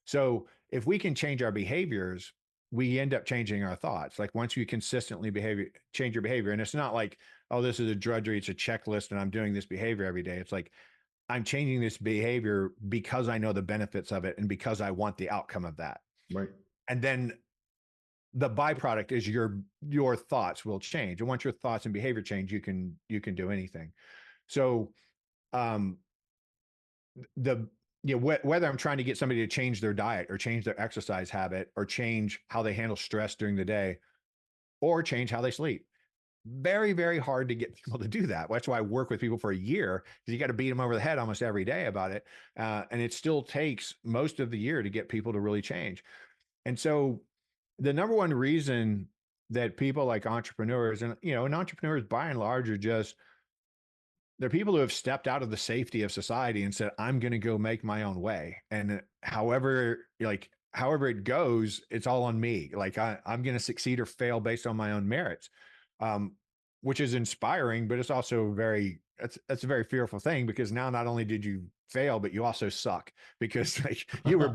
So if we can change our behaviors, we end up changing our thoughts. Like once you consistently change your behavior, and it's not like, oh, this is a drudgery, it's a checklist and I'm doing this behavior every day. It's like I'm changing this behavior because I know the benefits of it and because I want the outcome of that. Right. And then the byproduct is your thoughts will change. And once your thoughts and behavior change, you can do anything. So um the whether I'm trying to get somebody to change their diet or change their exercise habit or change how they handle stress during the day or change how they sleep. Very, very hard to get people to do that. That's why I work with people for a year, because you got to beat them over the head almost every day about it. And it still takes most of the year to get people to really change. And so the number one reason that people like entrepreneurs and entrepreneurs by and large are just, they're people who have stepped out of the safety of society and said, I'm going to go make my own way. And however it goes, it's all on me. Like I'm going to succeed or fail based on my own merits, um, which is inspiring, but it's also that's a very fearful thing, because now not only did you fail, but you also suck, because like you were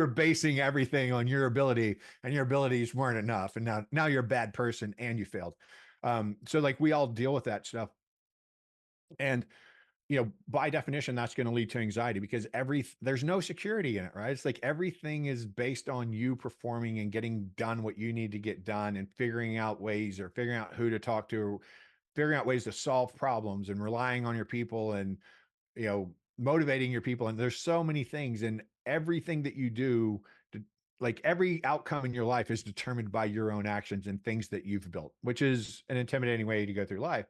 basing everything on your ability, and your abilities weren't enough. And now you're a bad person and you failed. So like we all deal with that stuff. And by definition, that's going to lead to anxiety, because there's no security in it, right? It's like everything is based on you performing and getting done what you need to get done, and figuring out ways, or figuring out who to talk to, or figuring out ways to solve problems, and relying on your people, and motivating your people. And there's so many things, and everything that you do, like every outcome in your life is determined by your own actions and things that you've built, which is an intimidating way to go through life.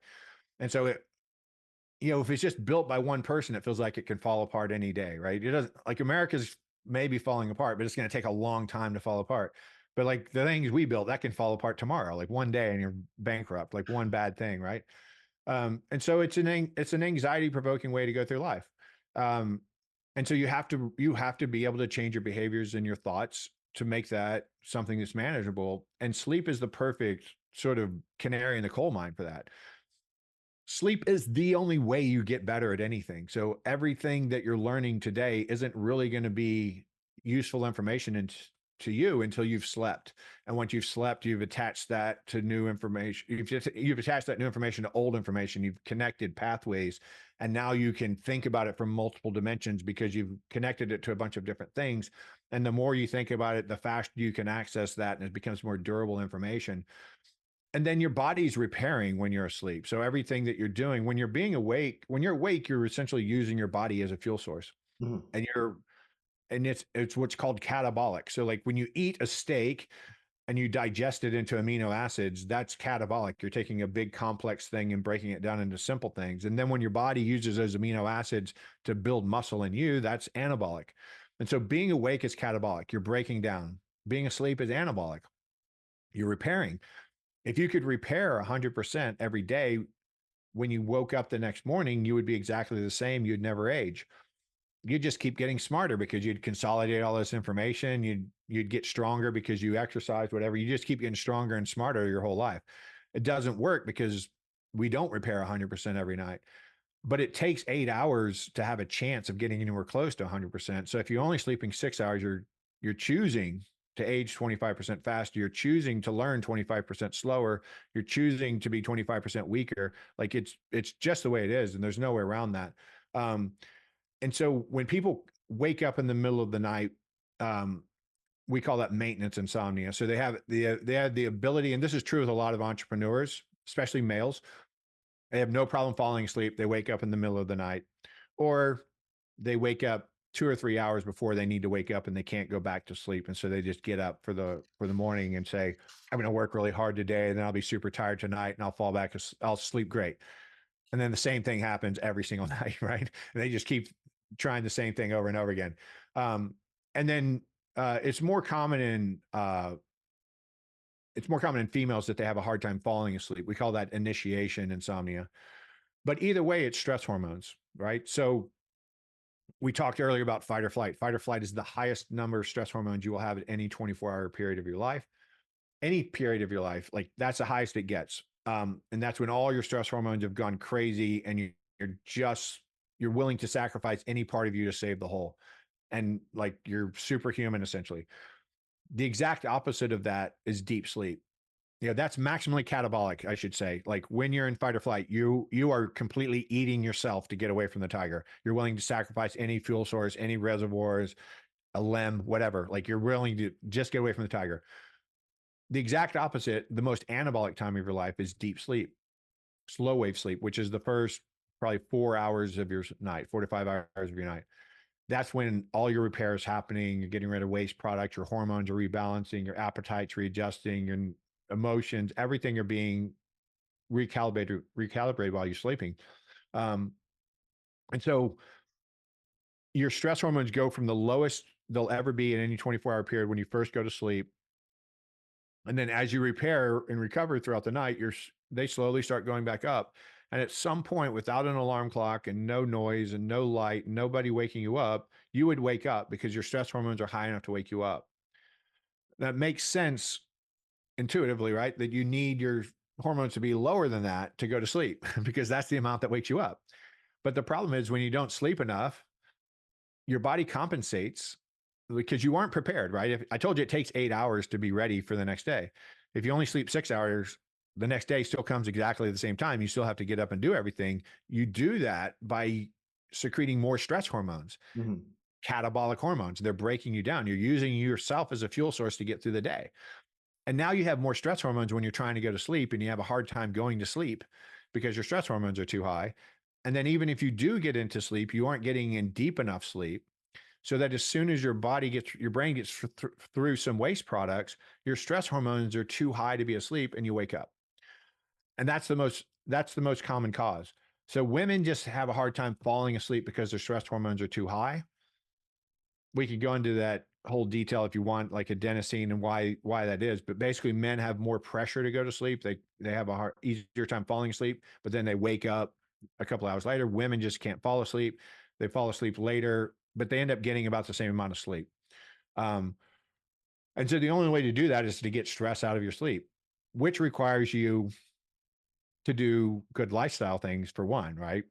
And so if it's just built by one person, it feels like it can fall apart any day, right? It doesn't, like America's maybe falling apart, but it's going to take a long time to fall apart. But like the things we built, that can fall apart tomorrow, like one day, and you're bankrupt, like one bad thing, right? And so it's an anxiety provoking way to go through life. Um, and so you have to be able to change your behaviors and your thoughts to make that something that's manageable. And sleep is the perfect sort of canary in the coal mine for that. Sleep is the only way you get better at anything. So everything that you're learning today isn't really going to be useful information to you until you've slept. And once you've slept, you've attached that to new information. You've attached that new information to old information. You've connected pathways, and now you can think about it from multiple dimensions, because you've connected it to a bunch of different things. And the more you think about it, the faster you can access that, and it becomes more durable information. And then your body's repairing when you're asleep. So everything that you're doing when you're awake, you're essentially using your body as a fuel source. Mhm. And it's what's called catabolic. So like when you eat a steak and you digest it into amino acids, that's catabolic. You're taking a big complex thing and breaking it down into simple things. And then when your body uses those amino acids to build muscle in you, that's anabolic. And so being awake is catabolic. You're breaking down. Being asleep is anabolic. You're repairing. If you could repair 100% every day, when you woke up the next morning, you would be exactly the same. You'd never age. You'd just keep getting smarter, because you'd consolidate all this information. You'd get stronger because you exercise, whatever. You just keep getting stronger and smarter your whole life. It doesn't work, because we don't repair 100% every night. But it takes 8 hours to have a chance of getting anywhere close to 100%. So if you're only sleeping 6 hours, you're choosing to age 25% faster. You're choosing to learn 25% slower. You're choosing to be 25% weaker. Like it's just the way it is, and there's no way around that. And so when people wake up in the middle of the night, we call that maintenance insomnia. So they have the ability, and this is true with a lot of entrepreneurs, especially males. They have no problem falling asleep. They wake up in the middle of the night, or they wake up 2 or 3 hours before they need to wake up, and they can't go back to sleep. And so they just get up for the morning and say, I'm going to work really hard today, and then I'll be super tired tonight, and I'll fall back. I'll sleep great. And then the same thing happens every single night, right? And they just keep trying the same thing over and over again. And then it's more common in females that they have a hard time falling asleep. We call that initiation insomnia. But either way, it's stress hormones, right? So we talked earlier about fight or flight. Fight or flight is the highest number of stress hormones you will have at any 24-hour period of your life. Any period of your life, like that's the highest it gets. And that's when all your stress hormones have gone crazy, and you're willing to sacrifice any part of you to save the whole. And like you're superhuman, essentially. The exact opposite of that is deep sleep. That's maximally catabolic, I should say. Like when you're in fight or flight, you are completely eating yourself to get away from the tiger. You're willing to sacrifice any fuel source, any reservoirs, a limb, whatever. Like you're willing to just get away from the tiger. The exact opposite, the most anabolic time of your life, is deep sleep, slow wave sleep, which is the first probably 4 hours of your night, 4 to 5 hours of your night. that's when all your repair is happening. You're getting rid of waste products, your hormones are rebalancing, your appetite's readjusting, your emotions, everything are being recalibrated while you're sleeping. Um, and so your stress hormones go from the lowest they'll ever be in any 24-hour period when you first go to sleep. And then as you repair and recover throughout the night, they slowly start going back up. And at some point, without an alarm clock and no noise and no light, nobody waking you up, you would wake up because your stress hormones are high enough to wake you up. That makes sense intuitively, right? That you need your hormones to be lower than that to go to sleep because that's the amount that wakes you up. But the problem is when you don't sleep enough, your body compensates because you aren't prepared, right? If I told you it takes 8 hours to be ready for the next day, if you only sleep 6 hours, the next day still comes exactly at the same time. You still have to get up and do everything. You do that by secreting more stress hormones, catabolic hormones. They're breaking you down. You're using yourself as a fuel source to get through the day. And now you have more stress hormones when you're trying to go to sleep and you have a hard time going to sleep because your stress hormones are too high. And then even if you do get into sleep, you aren't getting in deep enough sleep so that as soon as your brain gets through some waste products, your stress hormones are too high to be asleep and you wake up. And that's the most common cause. So women just have a hard time falling asleep because their stress hormones are too high. We could go into that whole detail if you want, like adenosine and why that is. But basically, men have more pressure to go to sleep. They have a easier time falling asleep, but then they wake up a couple hours later. Women just can't fall asleep. They fall asleep later, but they end up getting about the same amount of sleep. And so the only way to do that is to get stress out of your sleep, which requires you to do good lifestyle things for one, right?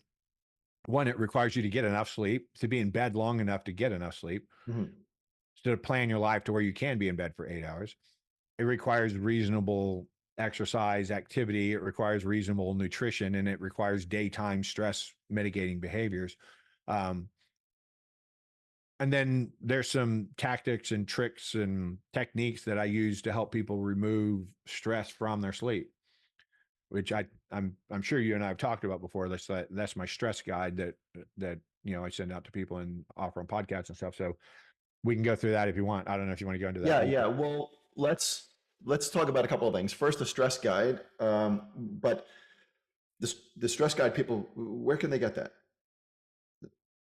One, it requires you to get enough sleep, to be in bed long enough to get enough sleep. So to plan your life to where you can be in bed for 8 hours. It requires reasonable exercise activity. It requires reasonable nutrition, and it requires daytime stress mitigating behaviors. And then there's some tactics and tricks and techniques that I use to help people remove stress from their sleep, which I'm sure you and I have talked about before. That's my stress guide that I send out to people and offer on podcasts and stuff. So we can go through that if you want. I don't know if you want to go into that. Yeah. Well, let's talk about a couple of things. First, the stress guide. But the stress guide, people, where can they get that?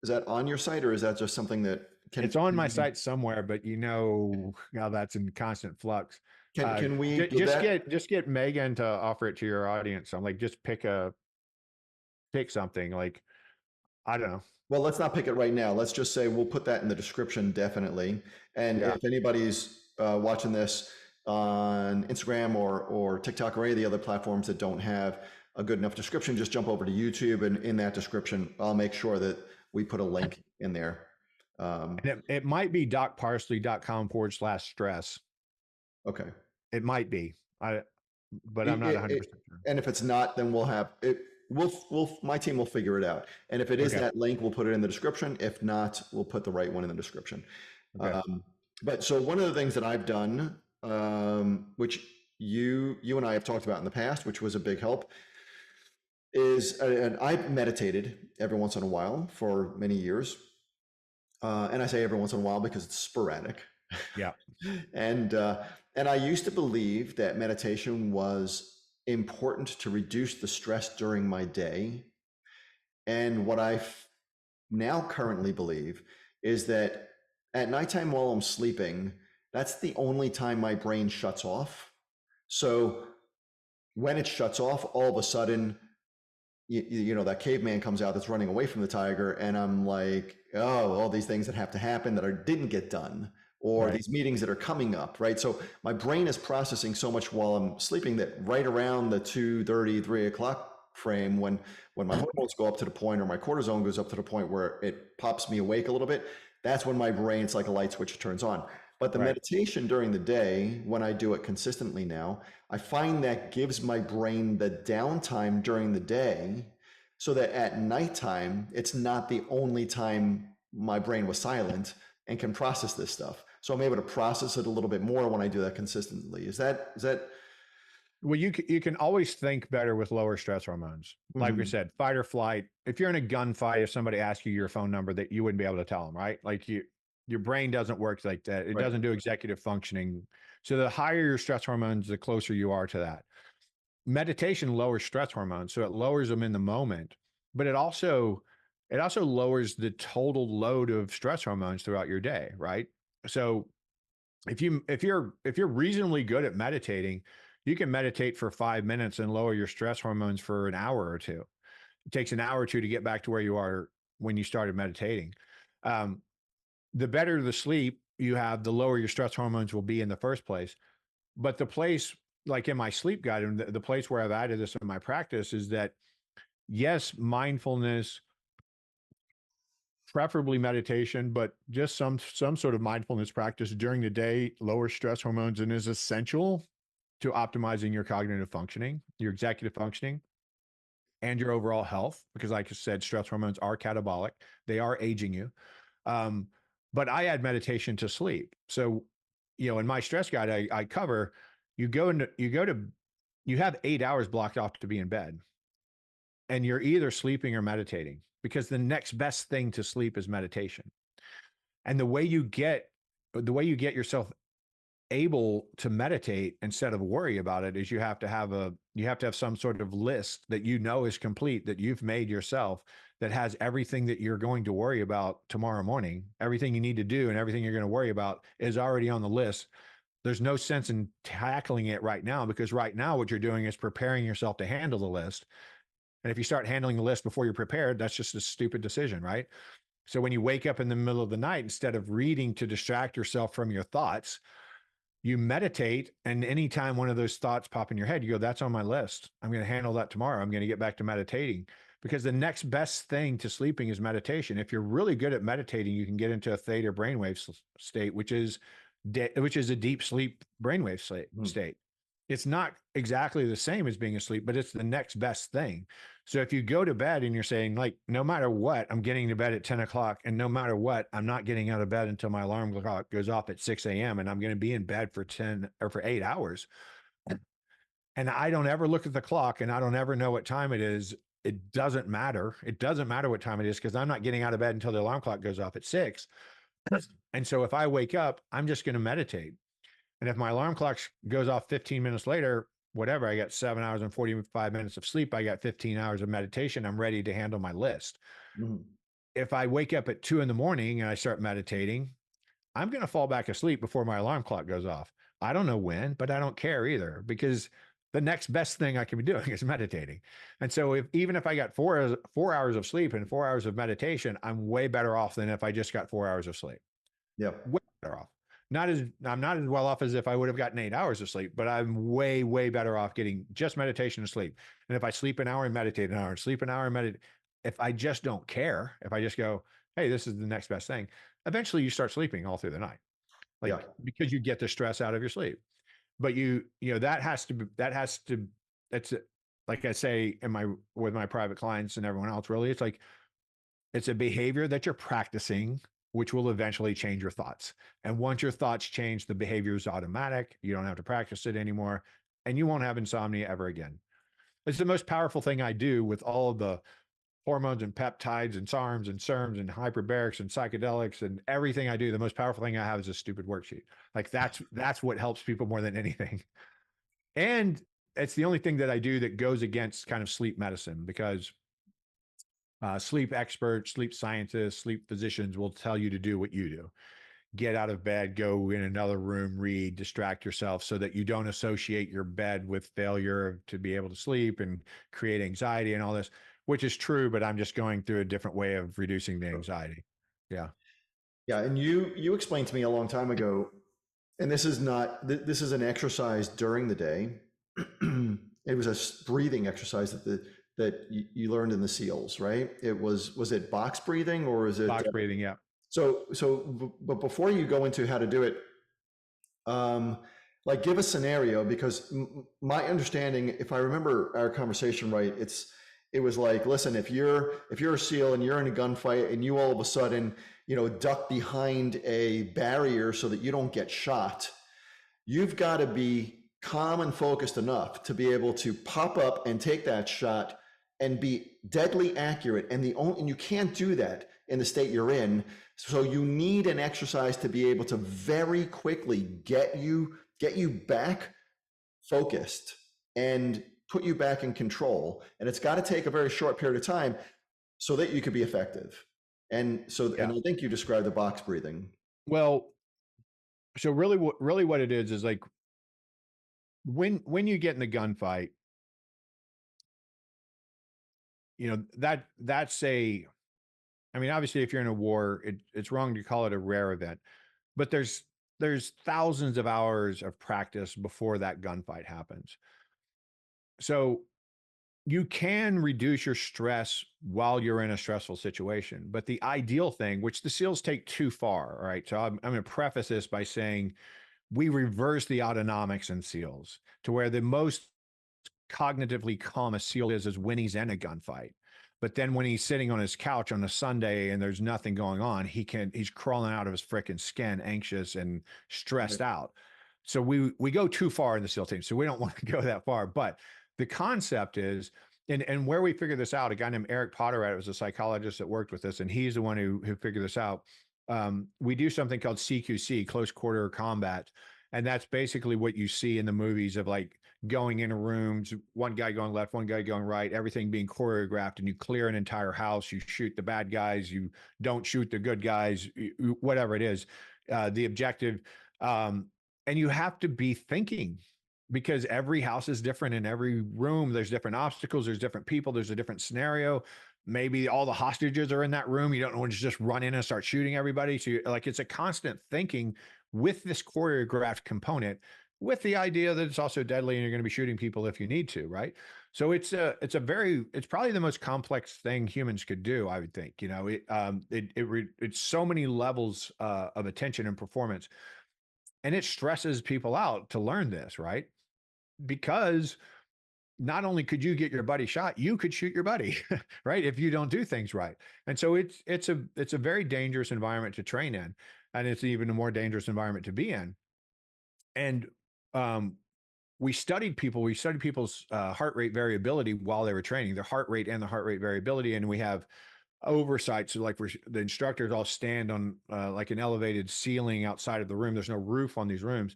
Is that on your site, or is that just something that It's on my site somewhere, but how that's in constant flux. Can we just get Megan to offer it to your audience? I'm like, just pick something, like, I don't know. Well, let's not pick it right now. Let's just say we'll put that in the description, definitely. And if anybody's watching this on Instagram or TikTok or any of the other platforms that don't have a good enough description, just jump over to YouTube, and in that description, I'll make sure that we put a link in there. And it might be docparsley.com/stress. Okay. It might be, but I'm not 100% sure. And if it's not, then we'll have it. My team will figure it out. And if it is that link, we'll put it in the description. If not, we'll put the right one in the description. Okay. But so one of the things that I've done, which you and I have talked about in the past, which was a big help, is, and I've meditated every once in a while for many years. And I say every once in a while because it's sporadic. Yeah. And I used to believe that meditation was important to reduce the stress during my day. And what I now currently believe is that at nighttime while I'm sleeping, that's the only time my brain shuts off. So when it shuts off, all of a sudden, that caveman comes out that's running away from the tiger, and I'm like, oh, all these things that have to happen that didn't get done, or these meetings that are coming up, right? So my brain is processing so much while I'm sleeping that right around the 2:30, 3 o'clock frame, when my hormones go up to the point, or my cortisone goes up to the point where it pops me awake a little bit, that's when my brain, it's like a light switch, turns on. But the meditation during the day, when I do it consistently now, I find that gives my brain the downtime during the day, so that at nighttime, it's not the only time my brain was silent and can process this stuff. So I'm able to process it a little bit more when I do that consistently. Is that Well, you can always think better with lower stress hormones. Like we Mhm. said, fight or flight. If you're in a gunfight, if somebody asks you your phone number, that you wouldn't be able to tell them, right? Like your brain doesn't work like that. It Right. doesn't do executive functioning. So the higher your stress hormones, the closer you are to that. Meditation lowers stress hormones, so it lowers them in the moment, but it also lowers the total load of stress hormones throughout your day, right? So if you're reasonably good at meditating, you can meditate for 5 minutes and lower your stress hormones for an hour or two. It takes an hour or two to get back to where you are when you started meditating. Um, the better the sleep you have, the lower your stress hormones will be in the first place. But the place, like in my sleep guide, and the place where I've added this in my practice is that yes, mindfulness, preferably meditation, but just some sort of mindfulness practice during the day lowers stress hormones and is essential to optimizing your cognitive functioning, your executive functioning, and your overall health. Because, like I said, stress hormones are catabolic; they are aging you. Um, but I add meditation to sleep. So, in my stress guide, I cover you have 8 hours blocked off to be in bed, and you're either sleeping or meditating because the next best thing to sleep is meditation. And the way you get yourself able to meditate instead of worry about it is you have to have some sort of list that is complete, that you've made yourself, that has everything that you're going to worry about tomorrow morning. Everything you need to do and everything you're going to worry about is already on the list. There's no sense in tackling it right now, because right now what you're doing is preparing yourself to handle the list. And if you start handling the list before you're prepared, that's just a stupid decision, right? So when you wake up in the middle of the night, instead of reading to distract yourself from your thoughts, you meditate. And anytime one of those thoughts pop in your head, you go, that's on my list. I'm going to handle that tomorrow. I'm going to get back to meditating, because the next best thing to sleeping is meditation. If you're really good at meditating, you can get into a theta brainwave state, which is a deep sleep brainwave Mhm. state. It's not exactly the same as being asleep, but it's the next best thing. So if you go to bed and you're saying, like, no matter what, I'm getting to bed at 10 o'clock, and no matter what, I'm not getting out of bed until my alarm clock goes off at 6 a.m. and I'm going to be in bed for 10 or for 8 hours. And I don't ever look at the clock and I don't ever know what time it is. It doesn't matter. It doesn't matter what time it is, because I'm not getting out of bed until the alarm clock goes off at 6. And so if I wake up, I'm just going to meditate. And if my alarm clock goes off 15 minutes later, whatever, I got 7 hours and 45 minutes of sleep, I got 15 hours of meditation, I'm ready to handle my list. Mhm. If I wake up at 2 in the morning and I start meditating, I'm going to fall back asleep before my alarm clock goes off. I don't know when, but I don't care either, because the next best thing I can be doing is meditating. And so even if I got 4 hours of sleep and 4 hours of meditation, I'm way better off than if I just got 4 hours of sleep. Yep. Way better off. I'm not as well off as if I would have gotten 8 hours of sleep, but I'm way, way better off getting just meditation and sleep. And if I sleep an hour and meditate an hour, and sleep an hour and meditate, if I just don't care, if I just go, hey, this is the next best thing, eventually you start sleeping all through the night, Yeah. like, because you get the stress out of your sleep. But that's like I say with my private clients and everyone else, really, it's a behavior that you're practicing, which will eventually change your thoughts. And once your thoughts change, the behavior is automatic. You don't have to practice it anymore, and you won't have insomnia ever again. It's the most powerful thing I do with all of the hormones and peptides and SARMs and SERMs and hyperbarics and psychedelics and everything I do. The most powerful thing I have is a stupid worksheet. Like, that's what helps people more than anything. And it's the only thing that I do that goes against kind of sleep medicine, because sleep experts, sleep scientists, sleep physicians will tell you to do what you do. Get out of bed, go in another room, read, distract yourself, so that you don't associate your bed with failure to be able to sleep and create anxiety and all this, which is true, but I'm just going through a different way of reducing the anxiety. Yeah. Yeah. And you explained to me a long time ago, and this is not this is an exercise during the day. It was a breathing exercise that you learned in the SEALs, right? Was it box breathing, or is it Box breathing. Yeah. but before you go into how to do it, um, like, give a scenario, because my understanding, if I remember our conversation right, it was like, listen, if you're a SEAL and you're in a gunfight and you all of a sudden, duck behind a barrier so that you don't get shot, you've got to be calm and focused enough to be able to pop up and take that shot and be deadly accurate. And you can't do that in the state you're in. So you need an exercise to be able to very quickly get you back focused and put you back in control. And it's got to take a very short period of time so that you could be effective. And so, Yeah. and I think you described the box breathing. Well, so really what it is like when you get in the gunfight, you know, that's I mean, obviously if you're in a war, it's wrong to call it a rare event, but there's thousands of hours of practice before that gunfight happens. So you can reduce your stress while you're in a stressful situation, but the ideal thing, which the SEALs take too far, all right? So I'm going to preface this by saying we reverse the autonomics in SEALs to where the most cognitively calm a SEAL is when he's in a gunfight. But then when he's sitting on his couch on a Sunday and there's nothing going on, he's crawling out of his freaking skin, anxious and stressed out. So we go too far in the SEAL team. So we don't want to go that far. But the concept is, and where we figured this out, a guy named Eric Potterat was a psychologist that worked with us, and he's the one who figured this out. We do something called CQC, close quarter combat, and that's basically what you see in the movies of like going into rooms, one guy going left, one guy going right, everything being choreographed, and you clear an entire house, you shoot the bad guys, you don't shoot the good guys, whatever it is, the objective. And you have to be thinking because every house is different. In every room, there's different obstacles, there's different people, there's a different scenario. Maybe all the hostages are in that room. You don't want to just run in and start shooting everybody. So like it's a constant thinking with this choreographed component, with the idea that it's also deadly and you're going to be shooting people if you need to, right? So it's probably the most complex thing humans could do, I would think. You know, it's so many levels of attention and performance, and it stresses people out to learn this, right? Because not only could you get your buddy shot, you could shoot your buddy, right? If you don't do things right. And so it's a very dangerous environment to train in, and it's even a more dangerous environment to be in. And um, we studied people's heart rate variability while they were training, their heart rate and the heart rate variability, and we have oversight. So like the instructors all stand on like an elevated ceiling outside of the room. There's no roof on these rooms,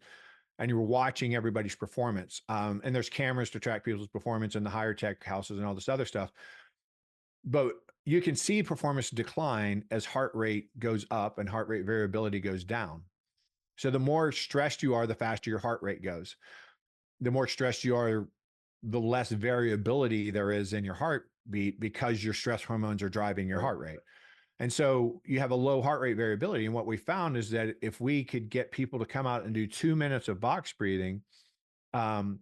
and you're watching everybody's performance. And there's cameras to track people's performance in the higher tech houses and all this other stuff. But you can see performance decline as heart rate goes up and heart rate variability goes down. So the more stressed you are, the faster your heart rate goes. The more stressed you are, the less variability there is in your heartbeat because your stress hormones are driving your heart rate. And so you have a low heart rate variability. And what we found is that if we could get people to come out and do 2 minutes of box breathing, um,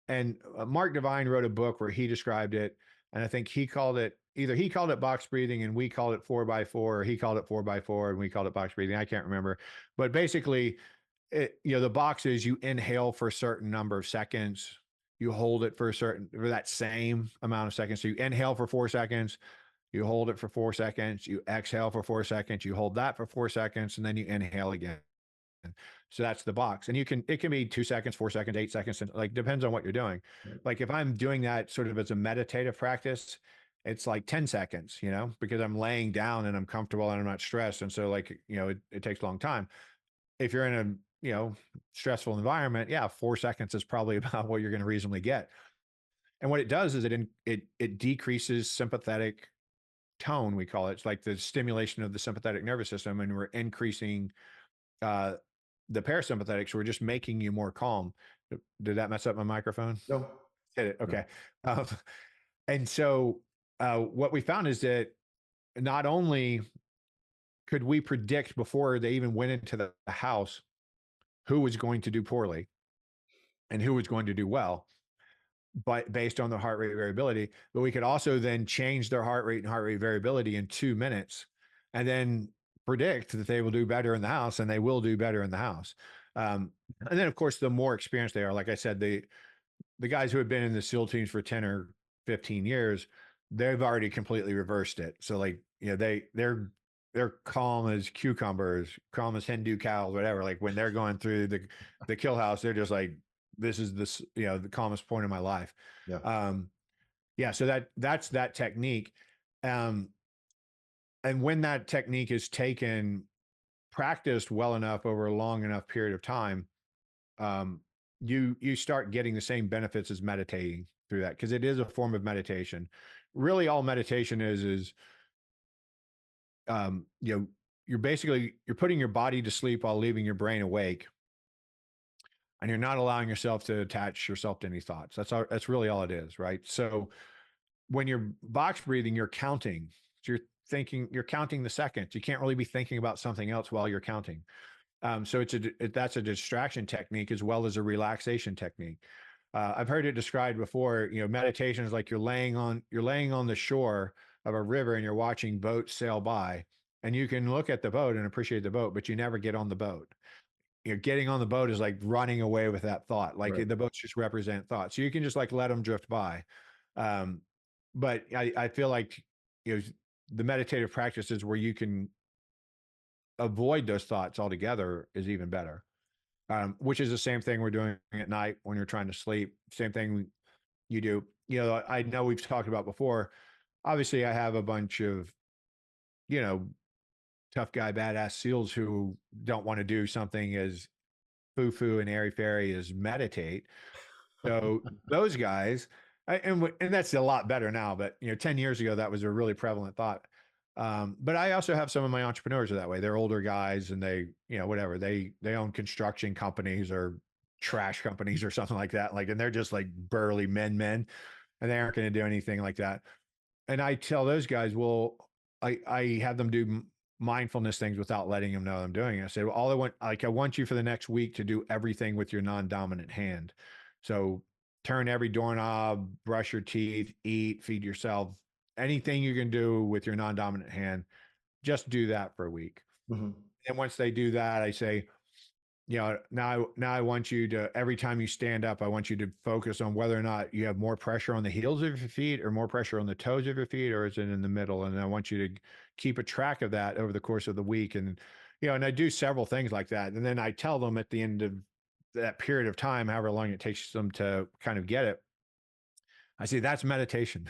and Mark Divine wrote a book where he described it, and I think he called it box breathing, and we called it 4x4, or he called it 4x4, and we called it box breathing. I can't remember, but basically, the box is you inhale for a certain number of seconds, you hold it for that same amount of seconds. So you inhale for 4 seconds, you hold it for 4 seconds, you exhale for 4 seconds, you hold that for 4 seconds, and then you inhale again. So that's the box. And it can be 2 seconds, 4 seconds, 8 seconds, and like depends on what you're doing. Like if I'm doing that sort of as a meditative practice, it's like 10 seconds, because I'm laying down and I'm comfortable and I'm not stressed. And so like, it takes a long time. If you're in a, stressful environment, yeah, 4 seconds is probably about what you're going to reasonably get. And what it does is it decreases sympathetic tone, we call it. It's like the stimulation of the sympathetic nervous system, and we're increasing uh, the parasympathetic. So we're just making you more calm. Did that mess up my microphone? No. Did it? Okay. No. And so what we found is that not only could we predict before they even went into the house who was going to do poorly and who was going to do well, but based on the heart rate variability, but we could also then change their heart rate and heart rate variability in 2 minutes and then predict that they will do better in the house, and they will do better in the house. And then of course, the more experienced they are, like I said, the guys who have been in the SEAL teams for 10 or 15 years, they've already completely reversed it. So like, they're calm as cucumbers, calm as Hindu cows, whatever. Like when they're going through the kill house, they're just like this is this, the calmest point of my life. Yeah. Um, yeah. So that's that technique. Um, and when that technique is taken, practiced well enough over a long enough period of time, um, you start getting the same benefits as meditating through that, because it is a form of meditation. Really, all meditation is um, you know you're putting your body to sleep while leaving your brain awake, and you're not allowing yourself to attach yourself to any thoughts. That's really all it is, right? So when you're box breathing, you're counting. So you're counting the seconds. You can't really be thinking about something else while you're counting. So that's a distraction technique as well as a relaxation technique. I've heard it described before. Meditation is like you're laying on the shore of a river and you're watching boats sail by, and you can look at the boat and appreciate the boat, but you never get on the boat. Getting on the boat is like running away with that thought. Like Right. the boats just represent thought, so you can just like let them drift by. Um, but I feel like you know the meditative practices where you can avoid those thoughts altogether is even better. Which is the same thing we're doing at night when you're trying to sleep. Same thing you do. I know we've talked about before. Obviously, I have a bunch of, you know, tough guy, badass SEALs who don't want to do something as foo foo and airy fairy as meditate. So those guys, and that's a lot better now. But 10 years ago, that was a really prevalent thought. But I also have some of my entrepreneurs are that way. They're older guys, and they, whatever they own construction companies or trash companies or something like that. Like, and they're just like burly men, and they aren't going to do anything like that. And I tell those guys, well, I have them do mindfulness things without letting them know I'm doing it. I said, well, I want you for the next week to do everything with your non-dominant hand. So turn every doorknob, brush your teeth, eat, feed yourself, anything you can do with your non-dominant hand, just do that for a week. Mhm. And once they do that, I say, now I want you to, every time you stand up, I want you to focus on whether or not you have more pressure on the heels of your feet or more pressure on the toes of your feet, or is it in the middle? And I want you to keep a track of that over the course of the week. And I do several things like that. And then I tell them at the end of that period of time, however long it takes them to kind of get it, I say, that's meditation.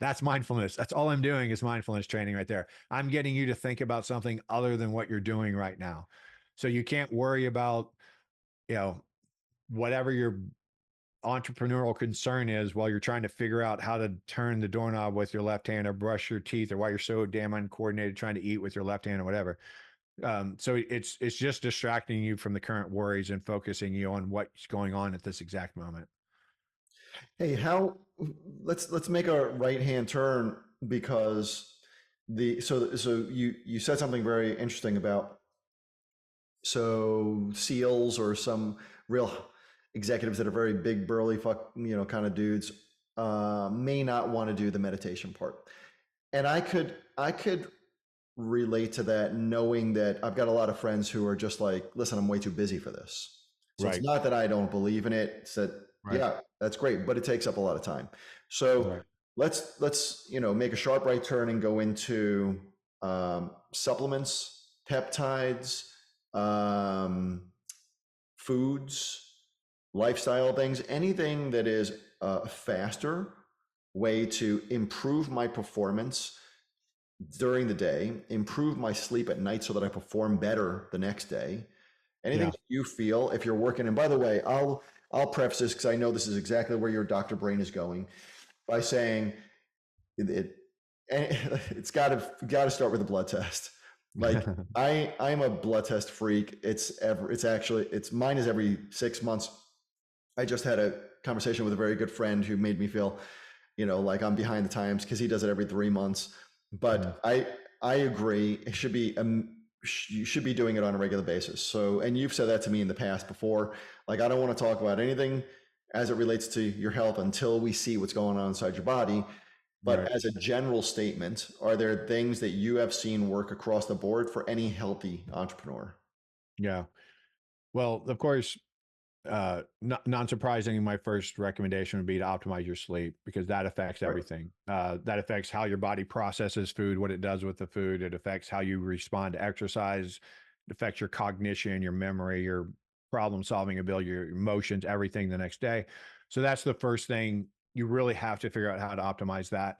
That's mindfulness. That's all I'm doing is mindfulness training right there. I'm getting you to think about something other than what you're doing right now. So you can't worry about, you know, whatever your entrepreneurial concern is while you're trying to figure out how to turn the doorknob with your left hand or brush your teeth, or why you're so damn uncoordinated trying to eat with your left hand or whatever. So it's just distracting you from the current worries and focusing you on what's going on at this exact moment. Hey, how let's make a right hand turn because you said something very interesting about SEALs or some real executives that are very big burly kind of dudes may not want to do the meditation part. And I could relate to that, knowing that I've got a lot of friends who are just like, listen, I'm way too busy for this. So it's Right. not that I don't believe in it. It's that, Right. yeah, that's great, but it takes up a lot of time. So Right. let's make a sharp right turn and go into supplements, peptides, um, foods, lifestyle things, anything that is a faster way to improve my performance during the day, improve my sleep at night so that I perform better the next day. Anything Yeah. that you feel if you're working, and by the way, I'll preface this because I know this is exactly where your doctor brain is going by saying it, it's got to start with a blood test. Like I'm a blood test freak. It's mine is every 6 months. I just had a conversation with a very good friend who made me feel, like I'm behind the times because he does it every 3 months. Mhm. But I agree. It should be you should be doing it on a regular basis. So, and you've said that to me in the past before. Like, I don't want to talk about anything as it relates to your health until we see what's going on inside your body. But Right. as a general statement, are there things that you have seen work across the board for any healthy entrepreneur? Yeah. Well, of course, non surprising, my first recommendation would be to optimize your sleep, because that affects Right. everything. That affects how your body processes food, what it does with the food. It affects how you respond to exercise. It affects your cognition, your memory, your problem solving ability, your emotions, everything the next day. So that's the first thing. You really have to figure out how to optimize that.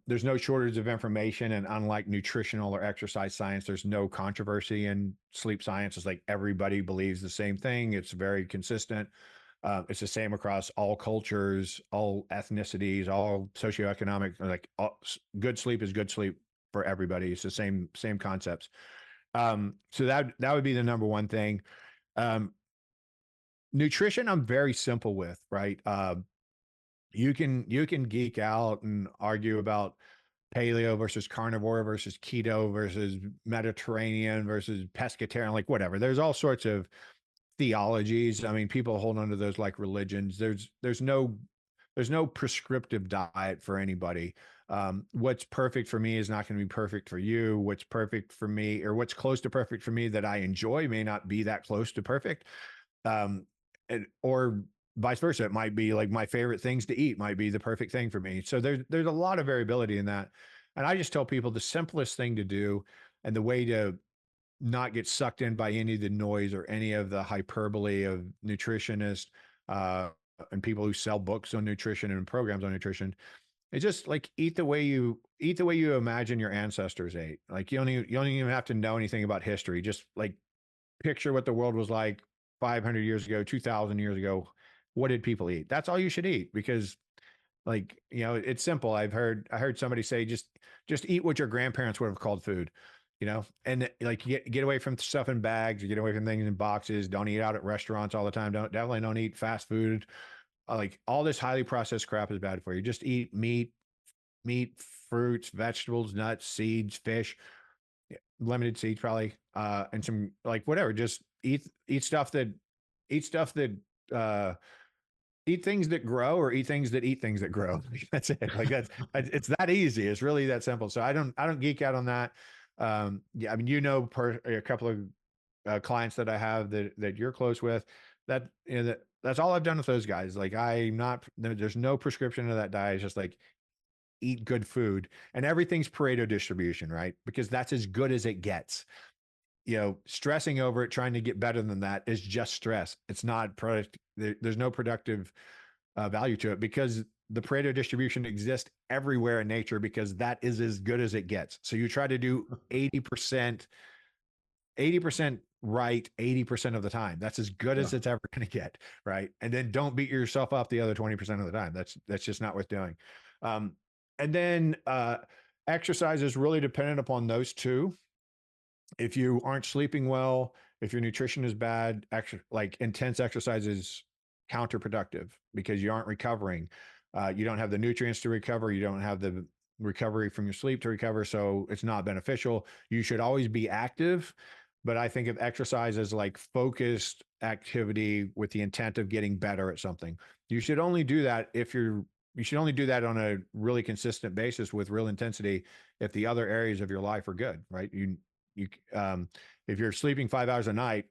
There's no shortage of information, and unlike nutritional or exercise science, there's no controversy in sleep science. It's like everybody believes the same thing. It's very consistent. It's the same across all cultures, all ethnicities, all socioeconomic. Like good sleep is good sleep for everybody. It's the same concepts. So that would be the number one thing. Um, Nutrition, I'm very simple with, right? You can geek out and argue about paleo versus carnivore versus keto versus Mediterranean versus pescatarian, like whatever. There's all sorts of theologies. I mean, people hold on to those like religions. There's no prescriptive diet for anybody. What's perfect for me is not going to be perfect for you. What's perfect for me, or what's close to perfect for me that I enjoy, may not be that close to perfect. Um, or vice versa. It might be like my favorite things to eat might be the perfect thing for me. So there's a lot of variability in that. And I just tell people the simplest thing to do, and the way to not get sucked in by any of the noise or any of the hyperbole of nutritionists, uh, and people who sell books on nutrition and programs on nutrition. It's just like eat the way you imagine your ancestors ate. Like you don't even have to know anything about history. Just like picture what the world was like 500 years ago, 2000 years ago. What did people eat? That's all you should eat, because like, it's simple. I heard somebody say, just eat what your grandparents would have called food, and like get away from stuff in bags, or get away from things in boxes. Don't eat out at restaurants all the time. Definitely don't eat fast food. Like all this highly processed crap is bad for you. Just eat meat, fruits, vegetables, nuts, seeds, fish, limited seeds probably, and some like whatever. Just eat stuff that uh eat things that grow, or eat things that eat things that grow. That's it. Like it's that easy. It's really that simple. So I don't geek out on that. Yeah, I mean, a couple of clients that I have that you're close with, that's all I've done with those guys. Like there's no prescription of that diet. It's just like eat good food, and everything's Pareto distribution, right? Because that's as good as it gets. Stressing over it, trying to get better than that, is just stress. It's not product. There's no productive value to it, because the Pareto distribution exists everywhere in nature, because that is as good as it gets. So you try to do 80%, 80% right 80% of the time. That's as good Yeah. as it's ever going to get, right? And then don't beat yourself up the other 20% of the time. That's just not worth doing. Um, and then exercise is really dependent upon those two. If you aren't sleeping well, if your nutrition is bad, like intense exercise is counterproductive, because you aren't recovering. You don't have the nutrients to recover. You don't have the recovery from your sleep to recover. So it's not beneficial. You should always be active. But I think of exercise as like focused activity with the intent of getting better at something. You should only do that you should only do that on a really consistent basis with real intensity if the other areas of your life are good, right? You if you're sleeping 5 hours a night,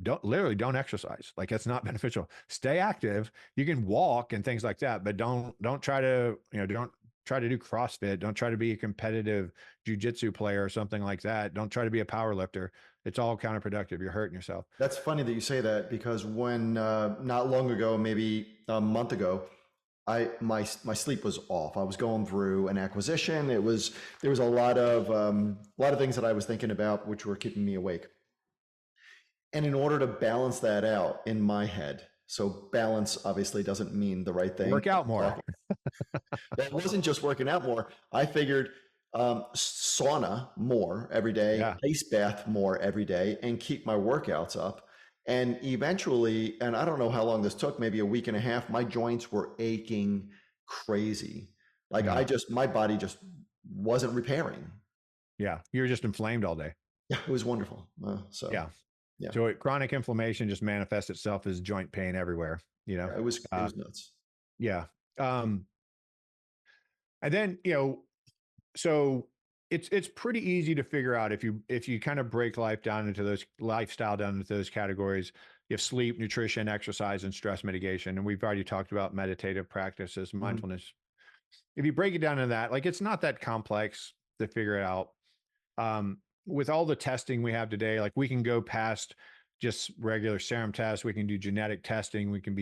don't exercise. Like that's not beneficial. Stay active. You can walk and things like that, but don't try to don't try to do CrossFit. Don't try to be a competitive jujitsu player or something like that. Don't try to be a power lifter. It's all counterproductive. You're hurting yourself. That's funny that you say that, because when not long ago, maybe a month ago, my sleep was off. I was going through an acquisition. There was a lot of things that I was thinking about which were keeping me awake. And in order to balance that out in my head, so balance obviously doesn't mean the right thing. Work out more. It wasn't just working out more. I figured sauna more every day, Yeah. ice bath more every day, and keep my workouts up. And eventually, and I don't know how long this took, maybe a week and a half, my joints were aching crazy. Like Mm. my body just wasn't repairing. Yeah. You're just inflamed all day. Yeah, it was wonderful. So Yeah. yeah, So chronic inflammation just manifests itself as joint pain everywhere, yeah, it Uh, was nuts. yeah. And then, so it's pretty easy to figure out if you kind of break lifestyle down into those categories. You have sleep, nutrition, exercise, and stress mitigation. And we've already talked about meditative practices, Mhm. mindfulness. If you break it down into that, like it's not that complex to figure it out. With all the testing we have today, like we can go past just regular serum tests. We can do genetic testing. We can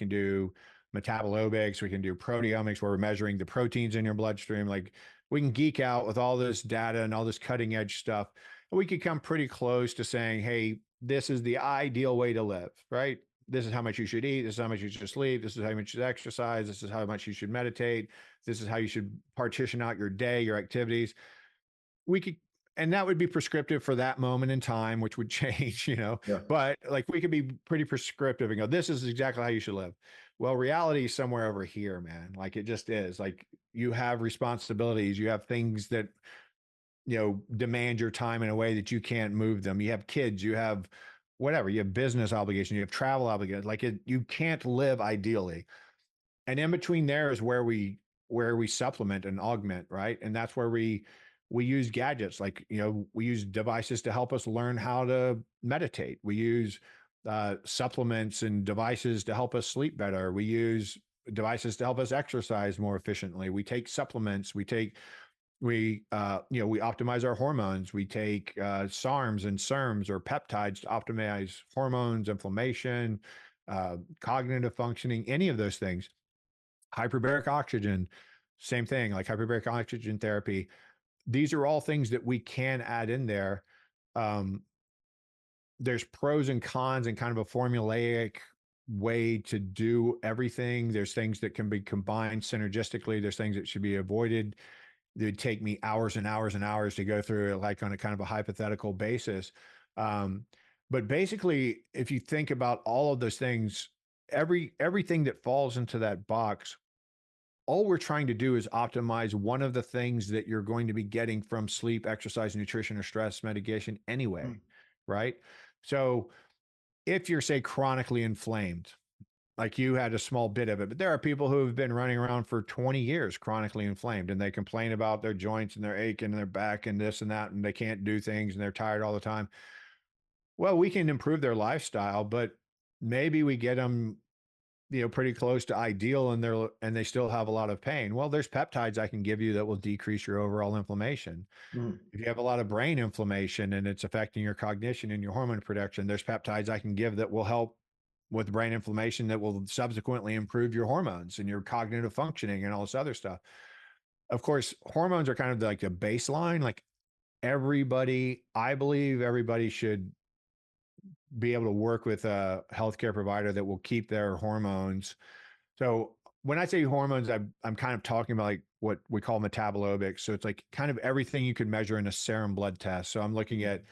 do metabolomics. We can do proteomics where we're measuring the proteins in your bloodstream. Like we can geek out with all this data and all this cutting edge stuff. And we could come pretty close to saying, hey, this is the ideal way to live, right? This is how much you should eat. This is how much you should sleep. This is how much you should exercise. This is how much you should meditate. This is how you should partition out your day, your activities. We could, and that would be prescriptive for that moment in time, which would change, Yeah. but like we could be pretty prescriptive and go, this is exactly how you should live. Well, reality is somewhere over here, man. Like it just is. Like you have responsibilities, you have things that, demand your time in a way that you can't move them. You have kids, you have whatever, you have business obligations, you have travel obligations. Like you can't live ideally. And in between there is where we supplement and augment, right? And that's where we use gadgets, like we use devices to help us learn how to meditate. We use supplements and devices to help us sleep better. We use devices to help us exercise more efficiently. We take supplements. We optimize our hormones. We take SARMs and SERMs or peptides to optimize hormones, inflammation, cognitive functioning, any of those things. Hyperbaric oxygen, same thing, like hyperbaric oxygen therapy. These are all things that we can add in there. There's pros and cons and kind of a formulaic way to do everything. There's things that can be combined synergistically. There's things that should be avoided. It would take me hours and hours and hours to go through it, like on a kind of a hypothetical basis. But basically, if you think about all of those things, everything that falls into that box, all we're trying to do is optimize one of the things that you're going to be getting from sleep, exercise, nutrition, or stress mitigation anyway, right? So if you're, say, chronically inflamed, like you had a small bit of it, but there are people who have been running around for 20 years chronically inflamed, and they complain about their joints and their aching and their back and this and that, and they can't do things and they're tired all the time. Well, we can improve their lifestyle, but maybe we get them, pretty close to ideal, and they still have a lot of pain. Well, there's peptides I can give you that will decrease your overall inflammation. Mhm. If you have a lot of brain inflammation and it's affecting your cognition and your hormone production, there's peptides I can give that will help with brain inflammation that will subsequently improve your hormones and your cognitive functioning and all this other stuff. Of course, hormones are kind of like a baseline. Like I believe everybody should be able to work with a healthcare provider that will keep their hormones. So when I say hormones, I'm kind of talking about like what we call metabolomics. So it's like kind of everything you could measure in a serum blood test. So I'm looking at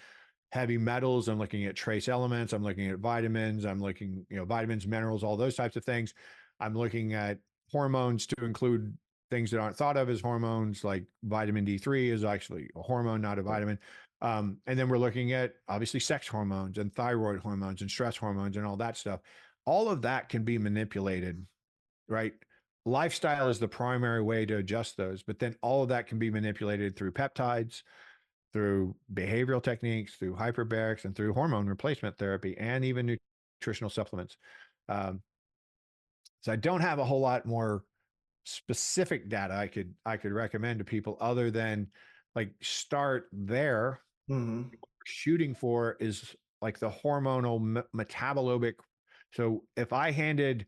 heavy metals, I'm looking at trace elements, I'm looking at vitamins, I'm looking, vitamins, minerals, all those types of things. I'm looking at hormones to include things that aren't thought of as hormones, like vitamin D3 is actually a hormone, not a vitamin. And then we're looking at obviously sex hormones and thyroid hormones and stress hormones and all that stuff. All of that can be manipulated, right? Lifestyle is the primary way to adjust those, but then all of that can be manipulated through peptides, through behavioral techniques, through hyperbarics, and through hormone replacement therapy, and even nutritional supplements. So I don't have a whole lot more specific data I could recommend to people other than like start there. Mhm. What we're shooting for is like the hormonal metabolomic. So if I handed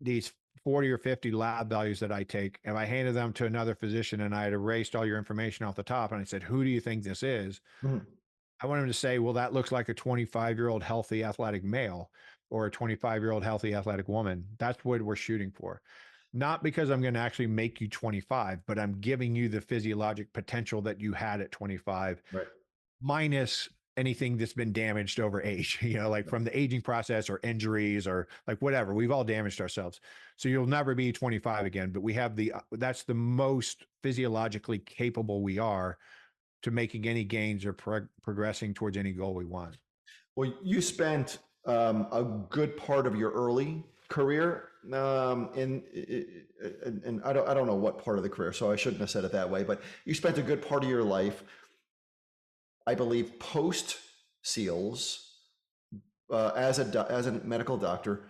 these 40 or 50 lab values that I take, and I handed them to another physician and I had erased all your information off the top and I said, who do you think this is? Mhm. I want him to say, well, that looks like a 25-year-old healthy athletic male or a 25-year-old healthy athletic woman. That's what we're shooting for. Not because I'm going to actually make you 25, but I'm giving you the physiologic potential that you had at 25, Right. minus anything that's been damaged over age, like from the aging process or injuries or like whatever. We've all damaged ourselves. So you'll never be 25 again, but we have that's the most physiologically capable we are to making any gains or progressing towards any goal we want. Well, you spent a good part of your early career and I don't know what part of the career, so I shouldn't have said it that way, but you spent a good part of your life, I believe, post SEALs as a medical doctor,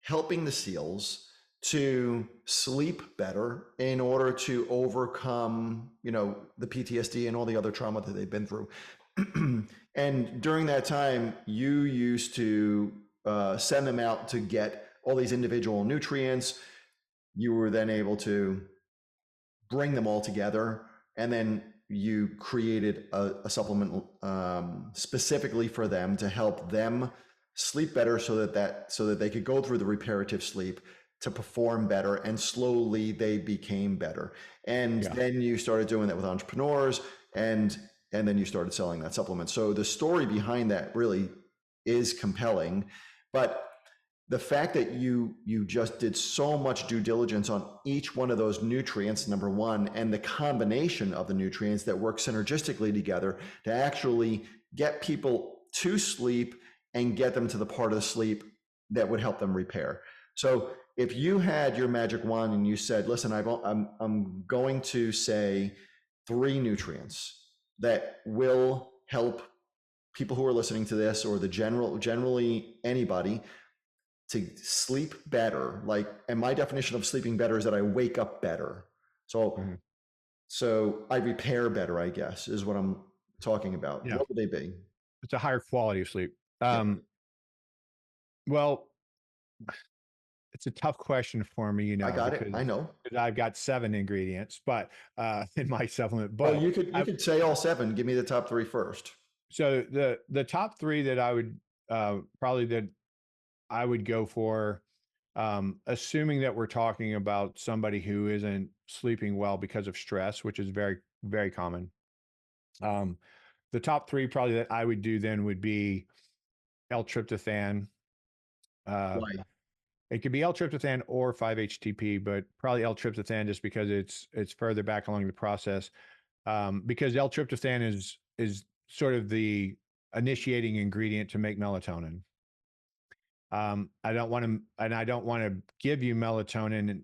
helping the SEALs to sleep better in order to overcome, the PTSD and all the other trauma that they've been through. And during that time, you used to send them out to get all these individual nutrients. You were then able to bring them all together, and then you created a supplement specifically for them to help them sleep better, so that they could go through the reparative sleep to perform better, and slowly they became better. And Yeah. then you started doing that with entrepreneurs, and then you started selling that supplement. So the story behind that really is compelling. But the fact that you just did so much due diligence on each one of those nutrients, number one, and the combination of the nutrients that work synergistically together to actually get people to sleep and get them to the part of the sleep that would help them repair. So if you had your magic wand and you said, listen, I'm going to say 3 nutrients that will help people who are listening to this, or generally anybody, to sleep better. Like, and my definition of sleeping better is that I wake up better. So Mhm. so I repair better, I guess, is what I'm talking about. Yeah. What would they be? It's a higher quality of sleep. Yeah, Well, it's a tough question for me, I got it. I because know. I've got 7 ingredients, but in my supplement. Well, But you I could say all 7. Give me the top 3 first. so the top 3 that I would probably that I would go for, assuming that we're talking about somebody who isn't sleeping well because of stress, which is very, very common. Um, the top 3 probably that I would do then would be L-tryptophan. Uh, Why? it could be L-tryptophan or 5-HTP, but probably L-tryptophan just because it's further back along the process. Because L-tryptophan is sort of the initiating ingredient to make melatonin. I don't want to give you melatonin. And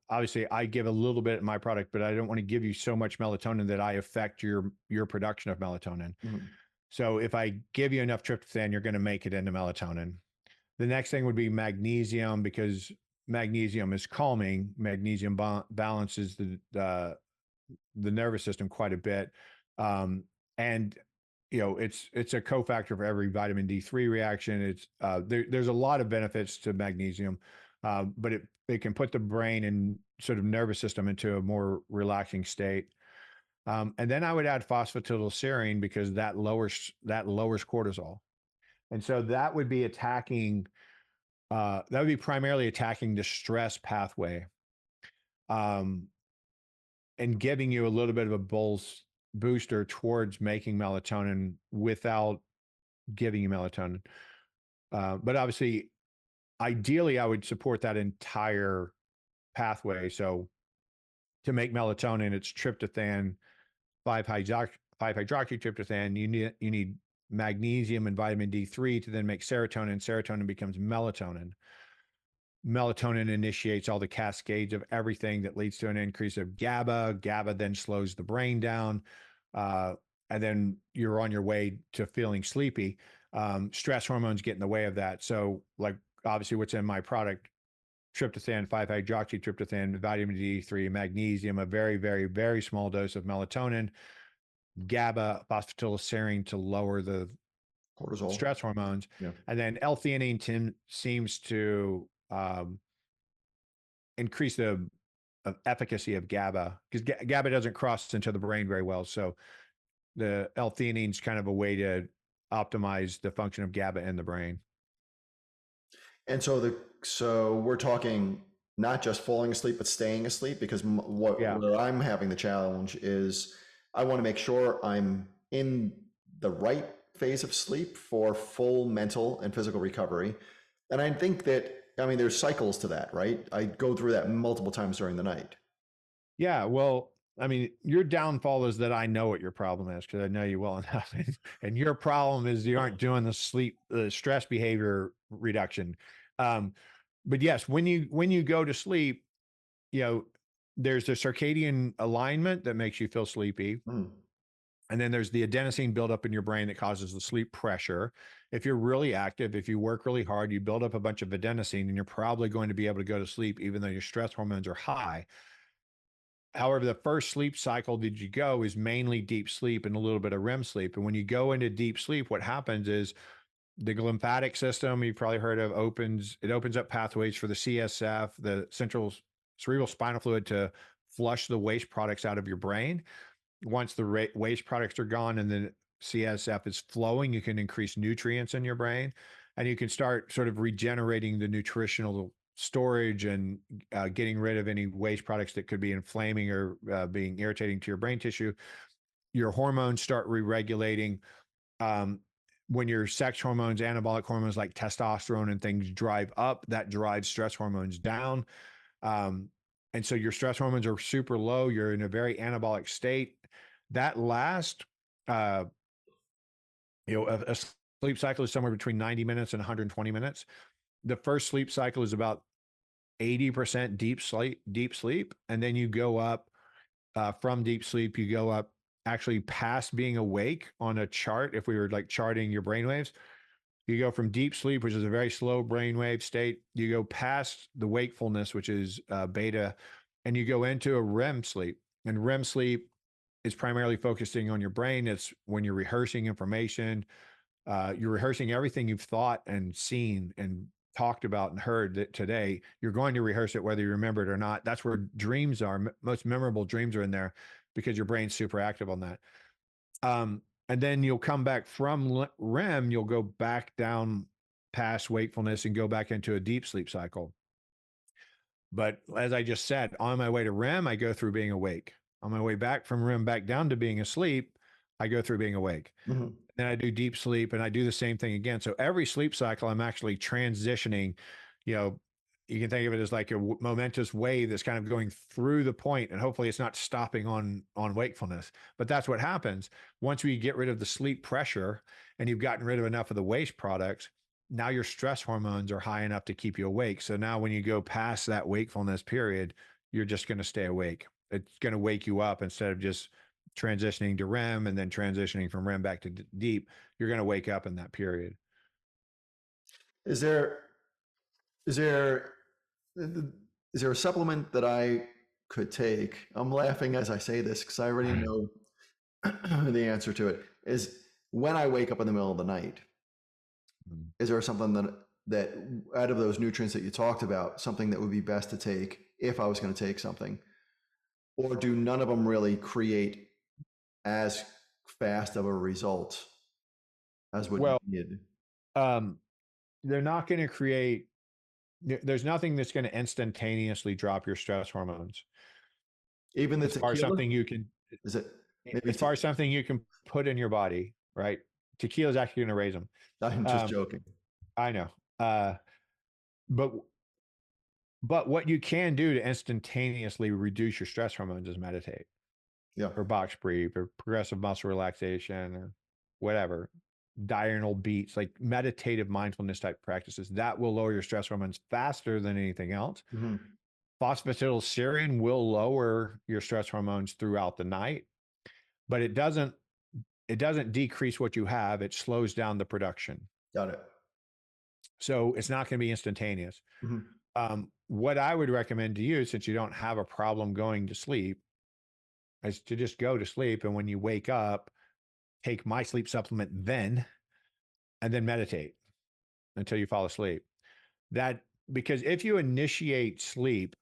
obviously, I give a little bit in my product, but I don't want to give you so much melatonin that I affect your production of melatonin. Mhm. So if I give you enough tryptophan, you're going to make it into melatonin. The next thing would be magnesium, because magnesium is calming. Magnesium balances the nervous system quite a bit, and it's a cofactor for every vitamin D3 reaction. There's a lot of benefits to magnesium, but it can put the brain and sort of nervous system into a more relaxing state. And then I would add phosphatidylserine, because that lowers cortisol, and so that would be primarily attacking the stress pathway, um, and giving you a little bit of a booster towards making melatonin without giving you melatonin. But obviously, ideally, I would support that entire pathway. So to make melatonin, it's tryptophan, 5-hydroxytryptophan. You need magnesium and vitamin D3 to then make serotonin. Serotonin becomes melatonin. Melatonin initiates all the cascades of everything that leads to an increase of GABA. GABA then slows the brain down. Uh, and then you're on your way to feeling sleepy. Stress hormones get in the way of that. So, like, obviously, what's in my product: tryptophan, 5-hydroxytryptophan, vitamin D3, magnesium, a very, very, very small dose of melatonin, GABA, phosphatidylserine to lower the Cortisol. stress hormones, Yeah. and then L-theanine seems to increase the efficacy of GABA, because GABA doesn't cross into the brain very well. So the L-theanine is kind of a way to optimize the function of GABA in the brain. And so we're talking not just falling asleep, but staying asleep, because Yeah. where I'm having the challenge is I want to make sure I'm in the right phase of sleep for full mental and physical recovery. And I think that, I mean, there's cycles to that, right? I go through that multiple times during the night. Yeah. Well, I mean, your downfall is that I know what your problem is, because I know you well enough. And your problem is you aren't doing the stress behavior reduction. Um, but yes, when you go to sleep, you know, there's the circadian alignment that makes you feel sleepy. Mm. And then there's the adenosine buildup in your brain that causes the sleep pressure. If you're really active, if you work really hard, you build up a bunch of adenosine, and you're probably going to be able to go to sleep even though your stress hormones are high. However, the first sleep cycle that you go is mainly deep sleep and a little bit of REM sleep. And when you go into deep sleep, what happens is the lymphatic system you've probably heard of opens up pathways for the CSF, the central cerebral spinal fluid, to flush the waste products out of your brain. Once the waste products are gone and the CSF is flowing, you can increase nutrients in your brain, and you can start sort of regenerating the nutritional storage and getting rid of any waste products that could be inflaming or being irritating to your brain tissue. Your hormones start re-regulating. Um, when your sex hormones, anabolic hormones like testosterone and things drive up, that drives stress hormones down. Um, and so your stress hormones are super low. You're in a very anabolic state. That last, uh, a sleep cycle is somewhere between 90 minutes and 120 minutes. The first sleep cycle is about 80% deep sleep. And then you go up from deep sleep, you go up actually past being awake on a chart. If we were like charting your brain waves, you go from deep sleep, which is a very slow brainwave state. You go past the wakefulness, which is beta, and you go into a REM sleep. And REM sleep is primarily focusing on your brain. It's when you're rehearsing information. You're rehearsing everything you've thought and seen and talked about and heard today. You're going to rehearse it whether you remember it or not. That's where dreams are. Most memorable dreams are in there because your brain's super active on that. And then you'll come back from REM, you'll go back down past wakefulness and go back into a deep sleep cycle. But as I just said, on my way to REM, I go through being awake. On my way back from REM back down to being asleep, I go through being awake. Mhm. Then I do deep sleep and I do the same thing again. So every sleep cycle, I'm actually transitioning. You know, you can think of it as like a momentous wave that's kind of going through the point, and hopefully it's not stopping on wakefulness. But that's what happens once we get rid of the sleep pressure and you've gotten rid of enough of the waste products. Now your stress hormones are high enough to keep you awake. So now when you go past that wakefulness period, you're just going to stay awake. It's going to wake you up instead of just transitioning to REM and then transitioning from REM back to deep. You're going to wake up in that period. Is there is there is there a supplement that I could take? I'm laughing as I say this because I already know the answer to it. Is when I wake up in the middle of the night, is there something that out of those nutrients that you talked about, something that would be best to take if I was going to take something, or do none of them really create as fast of a result as what you Well, need? um, they're not going to create. There's nothing that's going to instantaneously drop your stress hormones. Even the As far as tequila, something you can, is it maybe? as far as something you can put in your body, right? Tequila is actually going to raise them. I'm just joking. I know, uh, but what you can do to instantaneously reduce your stress hormones is meditate, Yeah. or box breathe, or progressive muscle relaxation, or whatever, diurnal beats, like meditative mindfulness type practices that will lower your stress hormones faster than anything else. Mm-hmm. Phosphatidylserine will lower your stress hormones throughout the night, but it doesn't decrease what you have. It slows down the production. Got it. So it's not going to be instantaneous. Mm-hmm. What I would recommend to you, since you don't have a problem going to sleep, is to just go to sleep. And when you wake up, take my sleep supplement then, and then meditate until you fall asleep. That, because if you initiate sleep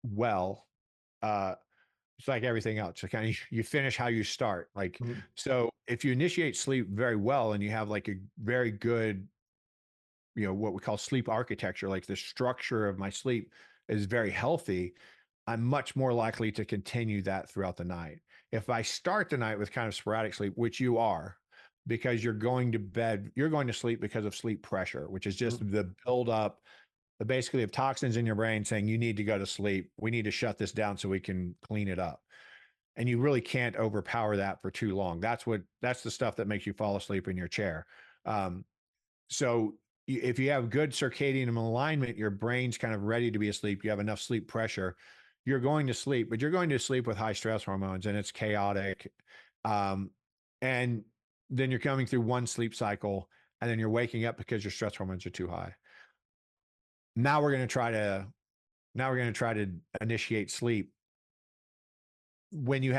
well, uh, it's like everything else. So kind of you finish how you start. Like, Mm-hmm. so if you initiate sleep very well and you have like a very good, what we call sleep architecture, like the structure of my sleep is very healthy, I'm much more likely to continue that throughout the night. If I start the night with kind of sporadic sleep, which you are, because you're going to bed, you're going to sleep because of sleep pressure, which is just Mm-hmm. the buildup, basically of toxins in your brain saying you need to go to sleep. We need to shut this down so we can clean it up. And you really can't overpower that for too long. That's the stuff that makes you fall asleep in your chair. So if you have good circadian alignment, your brain's kind of ready to be asleep. You have enough sleep pressure, you're going to sleep, but you're going to sleep with high stress hormones and it's chaotic. And then you're coming through one sleep cycle and then you're waking up because your stress hormones are too high. Now we're going to try to initiate sleep when you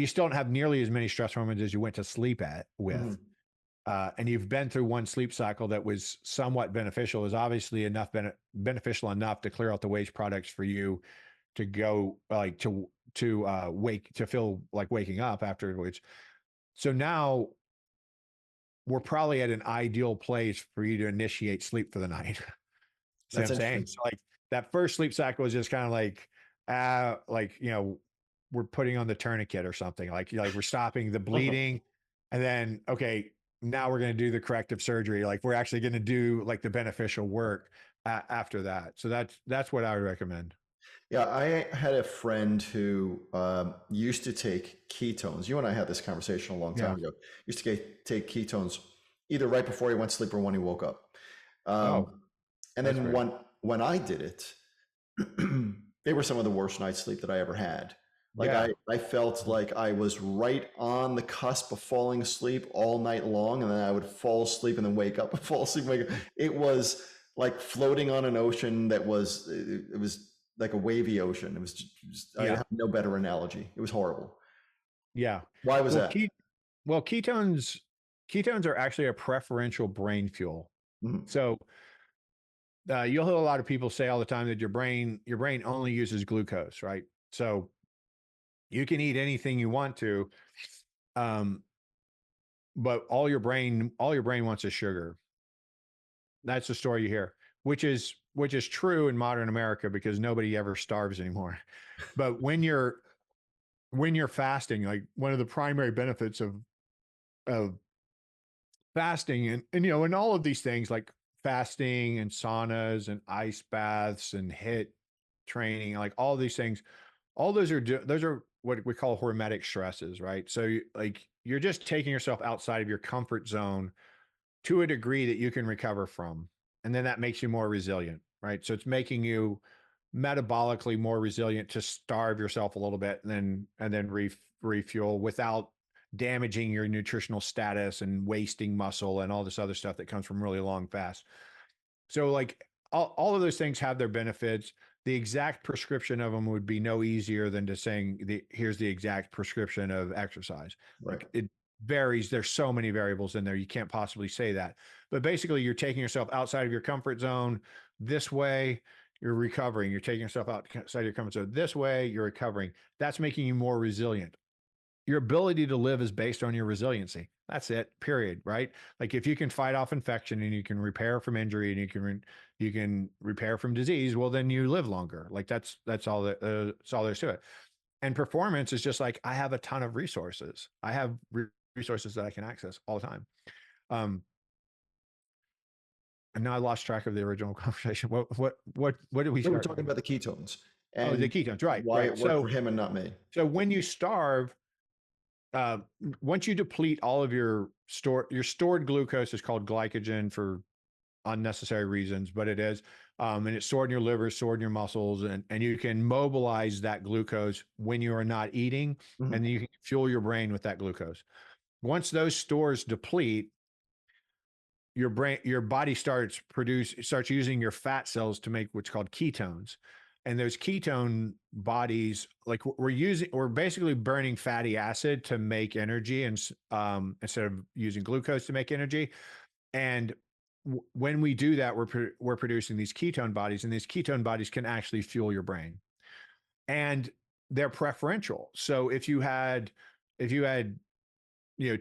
still don't have nearly as many stress hormones as you went to sleep with. Mhm. And you've been through one sleep cycle that was somewhat beneficial, is obviously beneficial enough to clear out the waste products for you to go like to feel like waking up afterwards. So now we're probably at an ideal place for you to initiate sleep for the night. See what That's I'm saying? interesting. So like that first sleep cycle is just kind of like, we're putting on the tourniquet or something. Like we're stopping the bleeding, and then okay, now we're going to do the corrective surgery. Like we're actually going to do like the beneficial work after that. So that's what I would recommend. Yeah, I had a friend who used to take ketones. You and I had this conversation a long Yeah. time ago. Used to take ketones either right before he went to sleep or when he woke up. Oh, And that's then great. when I did it, they were some of the worst night's sleep that I ever had. Like Yeah. I felt like I was right on the cusp of falling asleep all night long, and then I would fall asleep and then wake up and fall asleep and wake up. It was like floating on an ocean that was it was like a wavy ocean. It was I Yeah. have no better analogy. It was horrible. Yeah. Why was Well, that? ketones are actually a preferential brain fuel. Mhm. So you'll hear a lot of people say all the time that your brain only uses glucose, right? So you can eat anything you want to, um, but all your brain wants is sugar. That's the story you hear, which is true in modern America because nobody ever starves anymore. But when you're fasting, like one of the primary benefits of fasting and all of these things like fasting and saunas and ice baths and hit training, like all these things, all those are what we call hormetic stresses, right? So you're just taking yourself outside of your comfort zone to a degree that you can recover from, and then that makes you more resilient, right? So it's making you metabolically more resilient to starve yourself a little bit and then refuel without damaging your nutritional status and wasting muscle and all this other stuff that comes from really long fasts. So like all of those things have their benefits. The exact prescription of them would be no easier than to saying here's the exact prescription of exercise. Right. Like it varies. There's so many variables in there. You can't possibly say that. But basically you're taking yourself outside of your comfort zone. This way you're recovering. You're taking yourself outside your comfort zone. This way you're recovering. That's making you more resilient. Your ability to live is based on your resiliency. That's it, period, right? Like if you can fight off infection and you can repair from injury and you can repair from disease, well then you live longer. Like that's all that's all there's to it. And performance is just like I have a ton of resources. I have resources that I can access all the time. Um, and now I lost track of the original conversation. What did we We were start? talking about the ketones Oh, the and ketones, right, why right. it worked So for him and not me. so when you starve, uh, once you deplete all of your stored glucose is called glycogen for unnecessary reasons, but it is, and it's stored in your liver, stored in your muscles, and you can mobilize that glucose when you are not eating, Mhm. and then you can fuel your brain with that glucose. Once those stores deplete, your body starts using your fat cells to make what's called ketones. And those ketone bodies, like we're basically burning fatty acid to make energy, and instead of using glucose to make energy. And when we do that, we're producing these ketone bodies, and these ketone bodies can actually fuel your brain, and they're preferential. So if you had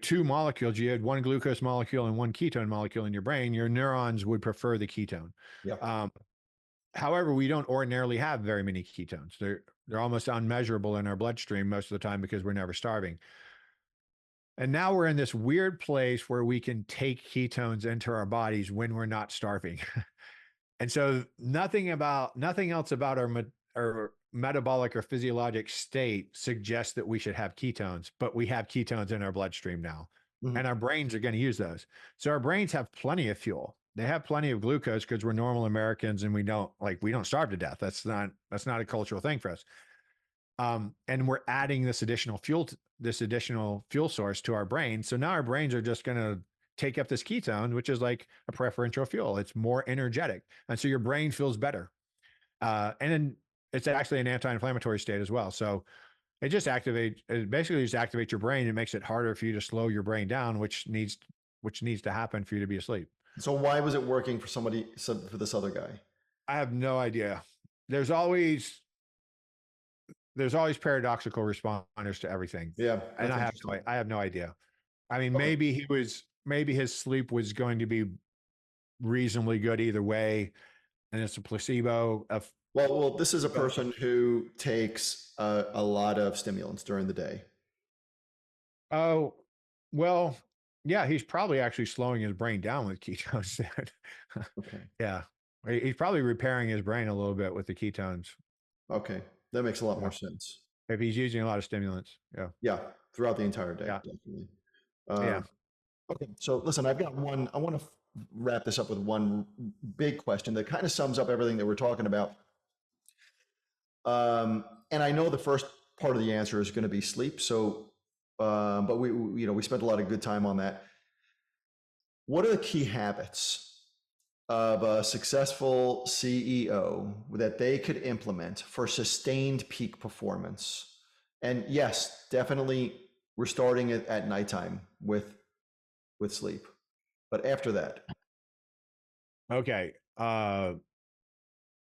two molecules, you had one glucose molecule and one ketone molecule in your brain, your neurons would prefer the ketone. Yeah. Um, However, we don't ordinarily have very many ketones. They're almost unmeasurable in our bloodstream most of the time because we're never starving. And now we're in this weird place where we can take ketones into our bodies when we're not starving. And so nothing else about our metabolic or physiologic state suggests that we should have ketones, but we have ketones in our bloodstream now. Mhm. And our brains are going to use those. So our brains have plenty of fuel. They have plenty of glucose because we're normal Americans and we don't starve to death. That's not a cultural thing for us. And we're adding this additional fuel source to our brain. So now our brains are just going to take up this ketone, which is like a preferential fuel. It's more energetic. And so your brain feels better. And then it's actually an anti-inflammatory state as well. So It just activates, it basically just activates your brain. It makes it harder for you to slow your brain down, which needs to happen for you to be asleep. So why was it working for for this other guy? I have no idea. There's always there's always paradoxical responders to everything. Yeah, And that's interesting. I have no idea. I mean, Okay. maybe his sleep was going to be reasonably good either way, and it's a placebo of Well, this is a person who takes a lot of stimulants during the day. oh, well, yeah, he's probably actually slowing his brain down with ketones then. Okay. Yeah. He's probably repairing his brain a little bit with the ketones. Okay. That makes a lot Yeah. more sense. If he's using a lot of stimulants. Yeah. Yeah, throughout the entire day, Yeah. definitely. Yeah. Um, okay, so listen, I've got one. I want to wrap this up with one big question that kind of sums up everything that we're talking about. And I know the first part of the answer is going to be sleep. So, but we spent a lot of good time on that. What are the key habits of a successful CEO that they could implement for sustained peak performance? And yes, definitely, we're starting at nighttime with sleep, but after that, Okay.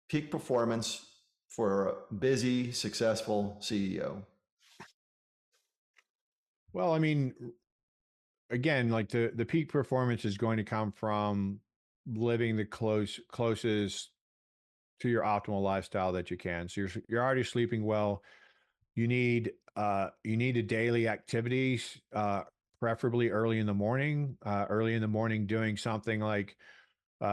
peak performance for a busy, successful CEO. Well, I mean, again, like the peak performance is going to come from living the closest to your optimal lifestyle that you can. So you're already sleeping well. You need a daily activities, preferably early in the morning. Early in the morning, doing something like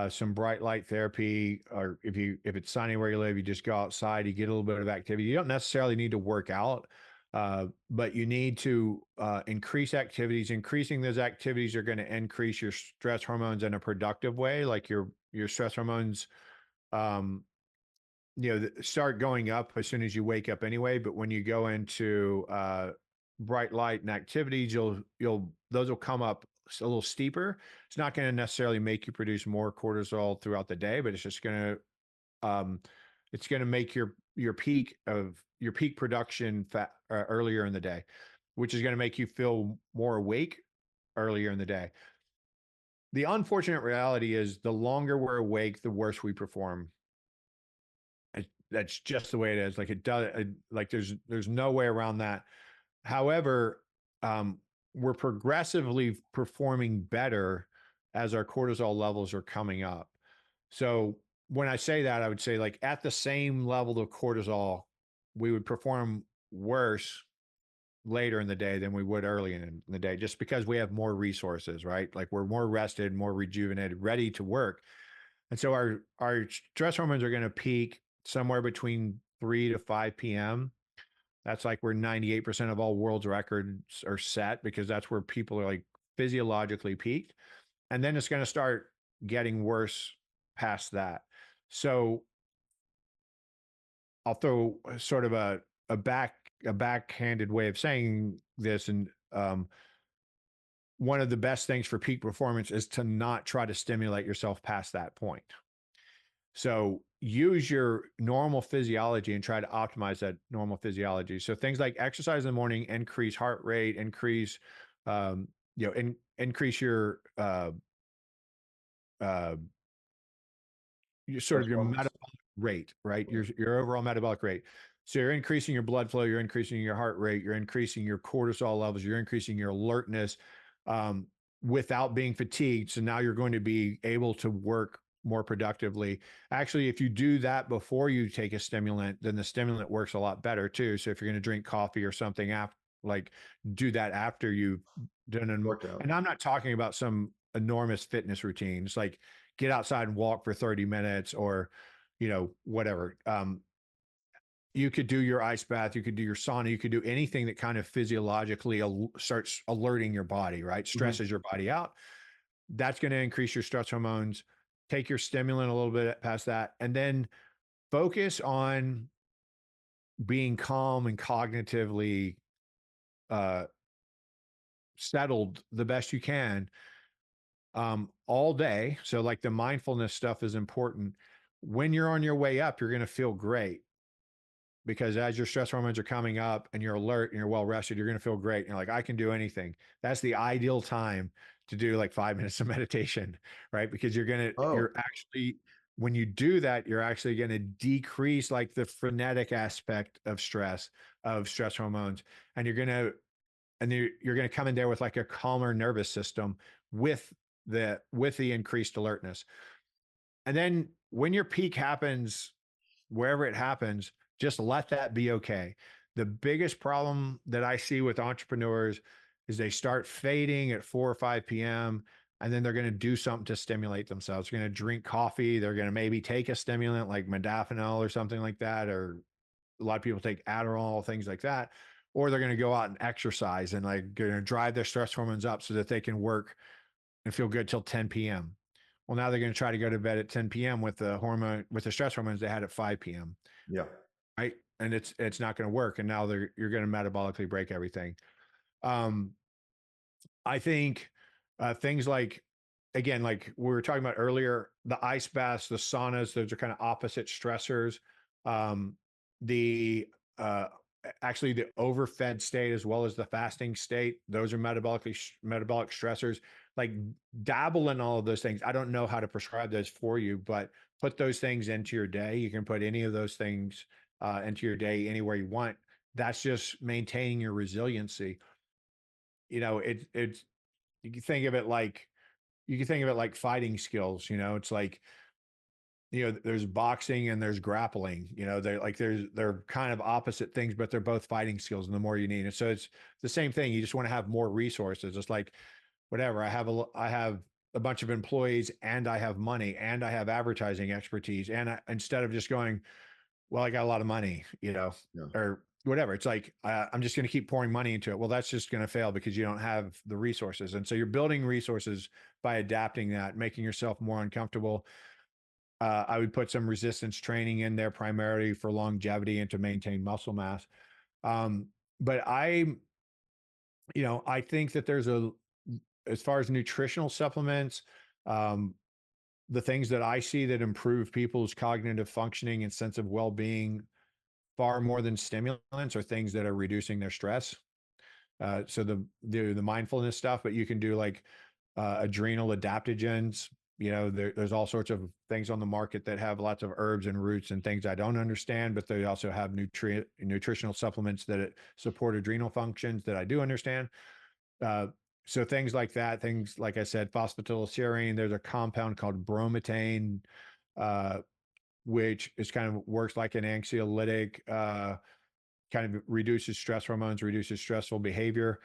some bright light therapy, or if it's sunny where you live, you just go outside, you get a little bit of activity. You don't necessarily need to work out, but you need to increase activities. Increasing those activities are going to increase your stress hormones in a productive way, like your stress hormones. Um, start going up as soon as you wake up anyway. But when you go into bright light and activities, you'll those will come up a little steeper. It's not going to necessarily make you produce more cortisol throughout the day, but um, it's going to make your peak production earlier in the day, which is going to make you feel more awake earlier in the day. The unfortunate reality is the longer we're awake, the worse we perform. That's just the way it is. Like it does. Like there's no way around that. However, um, we're progressively performing better as our cortisol levels are coming up. So when I say that, I would say like at the same level of cortisol, we would perform worse later in the day than we would early in the day, just because we have more resources, right? Like we're more rested, more rejuvenated, ready to work. And so our stress hormones are going to peak somewhere between 3 to 5 p.m. That's like where 98% of all world's records are set, because that's where people are like physiologically peaked. And then it's going to start getting worse past that. So I'll throw sort of a backhanded way of saying this. And one of the best things for peak performance is to not try to stimulate yourself past that point. So use your normal physiology and try to optimize that normal physiology. So things like exercise in the morning, increase heart rate, increase, increase uh, your sort of your Performance. metabolic rate, right? Your overall metabolic rate. So you're increasing your blood flow, you're increasing your heart rate, you're increasing your cortisol levels, you're increasing your alertness, um, without being fatigued. So now you're going to be able to work more productively. Actually, if you do that before you take a stimulant, then the stimulant works a lot better too. So if you're going to drink coffee or something after, like do that after you've done an, Worked out. and I'm not talking about some enormous fitness routines, like get outside and walk for 30 minutes, or whatever. You could do your ice bath, you could do your sauna, you could do anything that kind of physiologically starts alerting your body, right? Mhm. Stresses your body out. That's going to increase your stress hormones. Take your stimulant a little bit past that, and then focus on being calm and cognitively uh, settled the best you can, all day. So, like the mindfulness stuff is important. When you're on your way up, you're going to feel great. because as your stress hormones are coming up and you're alert and you're well rested, you're going to feel great. And you're like, I can do anything. That's the ideal time to do like 5 minutes of meditation, right? Because Oh, you're actually, when you do that, you're actually going to decrease like the frenetic aspect of stress hormones. And you're going to come in there with like a calmer nervous system with the increased alertness. And then when your peak happens, wherever it happens, just let that be okay. The biggest problem that I see with entrepreneurs is they start fading at 4 or 5 p.m. and then they're going to do something to stimulate themselves. They're going to drink coffee. They're going to maybe take a stimulant like modafinil or something like that, or a lot of people take Adderall, things like that. Or they're going to go out and exercise and like going to drive their stress hormones up so that they can work and feel good till 10 p.m. Well, now they're going to try to go to bed at 10 p.m. with the stress hormones they had at 5 p.m. yeah. Right, and it's not going to work, and now you're going to metabolically break everything. Um, I think things like, again, like we were talking about earlier, the ice baths, the saunas, those are kind of opposite stressors. Um, the actually the overfed state as well as the fasting state, those are metabolic stressors. Like dabble in all of those things. I don't know how to prescribe those for you, but put those things into your day. You can put any of those things into your day anywhere you want. That's just maintaining your resiliency. It's you can think of it like fighting skills. It's like, there's boxing and there's grappling. They're kind of opposite things, but they're both fighting skills, and the more you need. And so it's the same thing. You just want to have more resources. It's like, whatever. I have a bunch of employees, and I have money, and I have advertising expertise. And instead of just going, well, I got a lot of money, Yeah. or whatever. It's like, I'm just going to keep pouring money into it. Well, that's just going to fail because you don't have the resources. And so you're building resources by adapting that, making yourself more uncomfortable. I would put some resistance training in there primarily for longevity and to maintain muscle mass. Um, but I think that as far as nutritional supplements, um, the things that I see that improve people's cognitive functioning and sense of well-being far more than stimulants are things that are reducing their stress. So the mindfulness stuff, but you can do like adrenal adaptogens. There's all sorts of things on the market that have lots of herbs and roots and things I don't understand, but they also have nutritional supplements that support adrenal functions that I do understand. Uh, so things like that, things like I said, phosphatidylserine. There's a compound called bromotain, uh, which is kind of works like an anxiolytic. Kind of reduces stress hormones, reduces stressful behavior.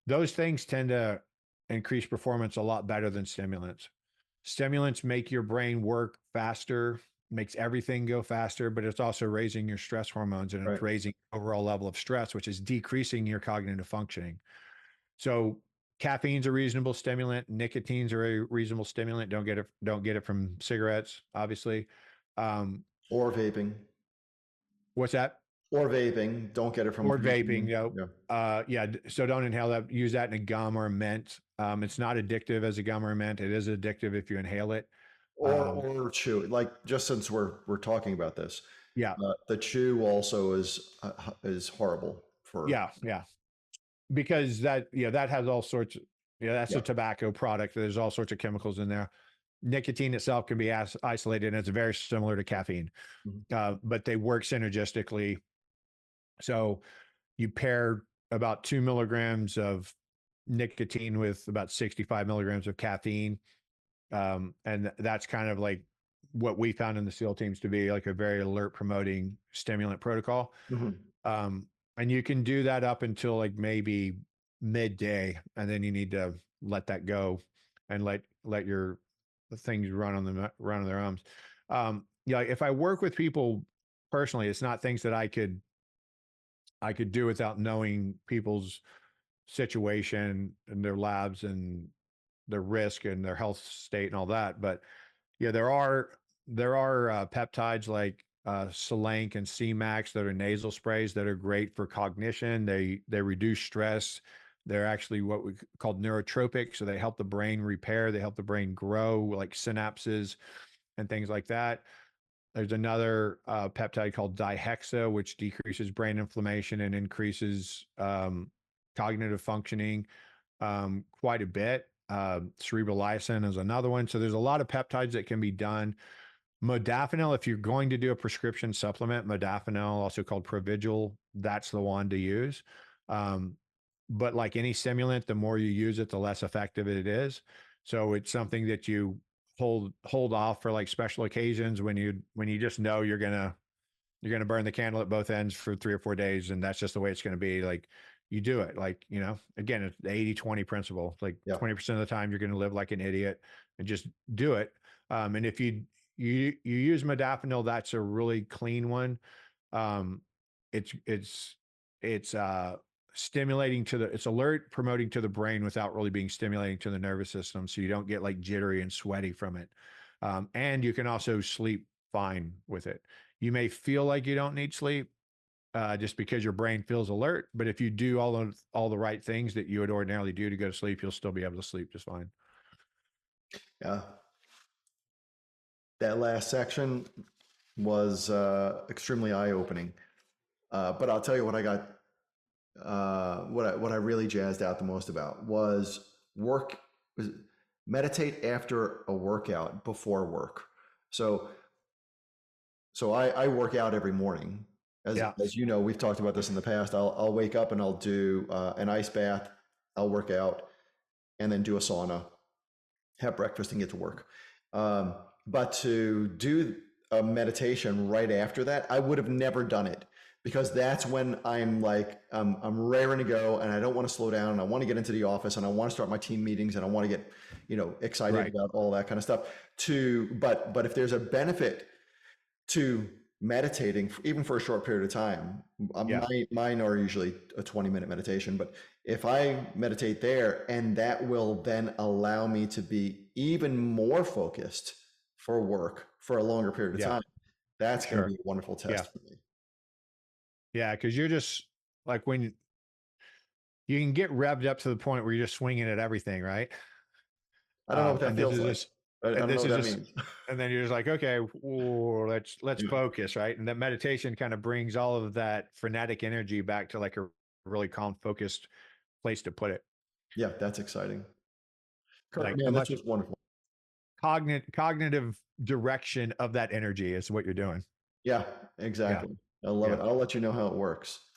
Those things tend to increase performance a lot better than stimulants. Stimulants make your brain work faster, makes everything go faster, but it's also raising your stress hormones and it's Right. raising overall level of stress, which is decreasing your cognitive functioning. So caffeine's a reasonable stimulant, nicotine's a reasonable stimulant. Don't get it from cigarettes, obviously. Um, Or vaping. what's that? Or vaping. Don't get it from Or vaping, vaping. Yeah. yeah, so don't inhale that. Use that in a gum or a mint. It's not addictive as a gum or a mint. It is addictive if you inhale it. Um, Or chew. Like, just since we're talking about this, yeah, the chew also is horrible for. yeah, because that has all sorts. That's Yeah. a tobacco product. There's all sorts of chemicals in there. Nicotine itself can be isolated, and it's very similar to caffeine, Mhm. but they work synergistically. So you pair about 2 milligrams of nicotine with about 65 milligrams of caffeine. And that's kind of like what we found in the SEAL teams to be like a very alert promoting stimulant protocol. Mhm. Um, and you can do that up until like maybe midday, and then you need to let that go and let your things run on their own. Yeah, if I work with people personally, it's not things that I could do without knowing people's situation and their labs and their risk and their health state and all that. But yeah, there are peptides like Selenk and CMAX that are nasal sprays that are great for cognition. They reduce stress. They're actually what we call neurotropic, so they help the brain repair. They help the brain grow, like synapses and things like that. There's another peptide called dihexa, which decreases brain inflammation and increases cognitive functioning quite a bit. Cerebral lysin is another one. So there's a lot of peptides that can be done. Modafinil, if you're going to do a prescription supplement, modafinil, also called Provigil, that's the one to use. But like any stimulant, the more you use it, the less effective it is. So it's something that you hold off for like special occasions when you just know you're gonna burn the candle at both ends for 3 or 4 days, and that's just the way it's gonna be. Like you do it. Like, again, it's the 80-20 principle. Like Yeah. 20% of the time you're gonna live like an idiot and just do it. And if you use modafinil, that's a really clean one. Um, it's stimulating it's alert promoting to the brain without really being stimulating to the nervous system. So you don't get like jittery and sweaty from it. And you can also sleep fine with it. You may feel like you don't need sleep just because your brain feels alert. But if you do all the right things that you would ordinarily do to go to sleep, you'll still be able to sleep just fine. Yeah. That last section was extremely eye-opening. But I'll tell you what I got, what I really jazzed out the most about was meditate after a workout before work. So I work out every morning. Yeah. As you know, we've talked about this in the past. I'll wake up and I'll do an ice bath. I'll work out and then do a sauna, have breakfast, and get to work. But to do a meditation right after that, I would have never done it, because that's when I'm like, I'm raring to go and I don't want to slow down. And I want to get into the office and I want to start my team meetings and I want to get, excited Right. about all that kind of stuff. But if there's a benefit to meditating, even for a short period of time, Yeah. mine are usually a 20-minute meditation. But if I meditate there, and that will then allow me to be even more focused for work for a longer period of Yeah. time, that's going to Sure. be a wonderful Yeah. test for me. Yeah. Cause you're just like when you can get revved up to the point where you're just swinging at everything. Right. I don't know what that And this feels is like. just, I and don't know this what is that just, means. and then you're just like, okay, whoa, let's Yeah. focus. Right. And that meditation kind of brings all of that frenetic energy back to like a really calm, focused place to put it. Yeah, that's exciting. Kirk, Like a man, this much was wonderful. cognitive direction of that energy is what you're doing. Yeah, Yeah. exactly. I love it. Yeah. I'll let you know how it works.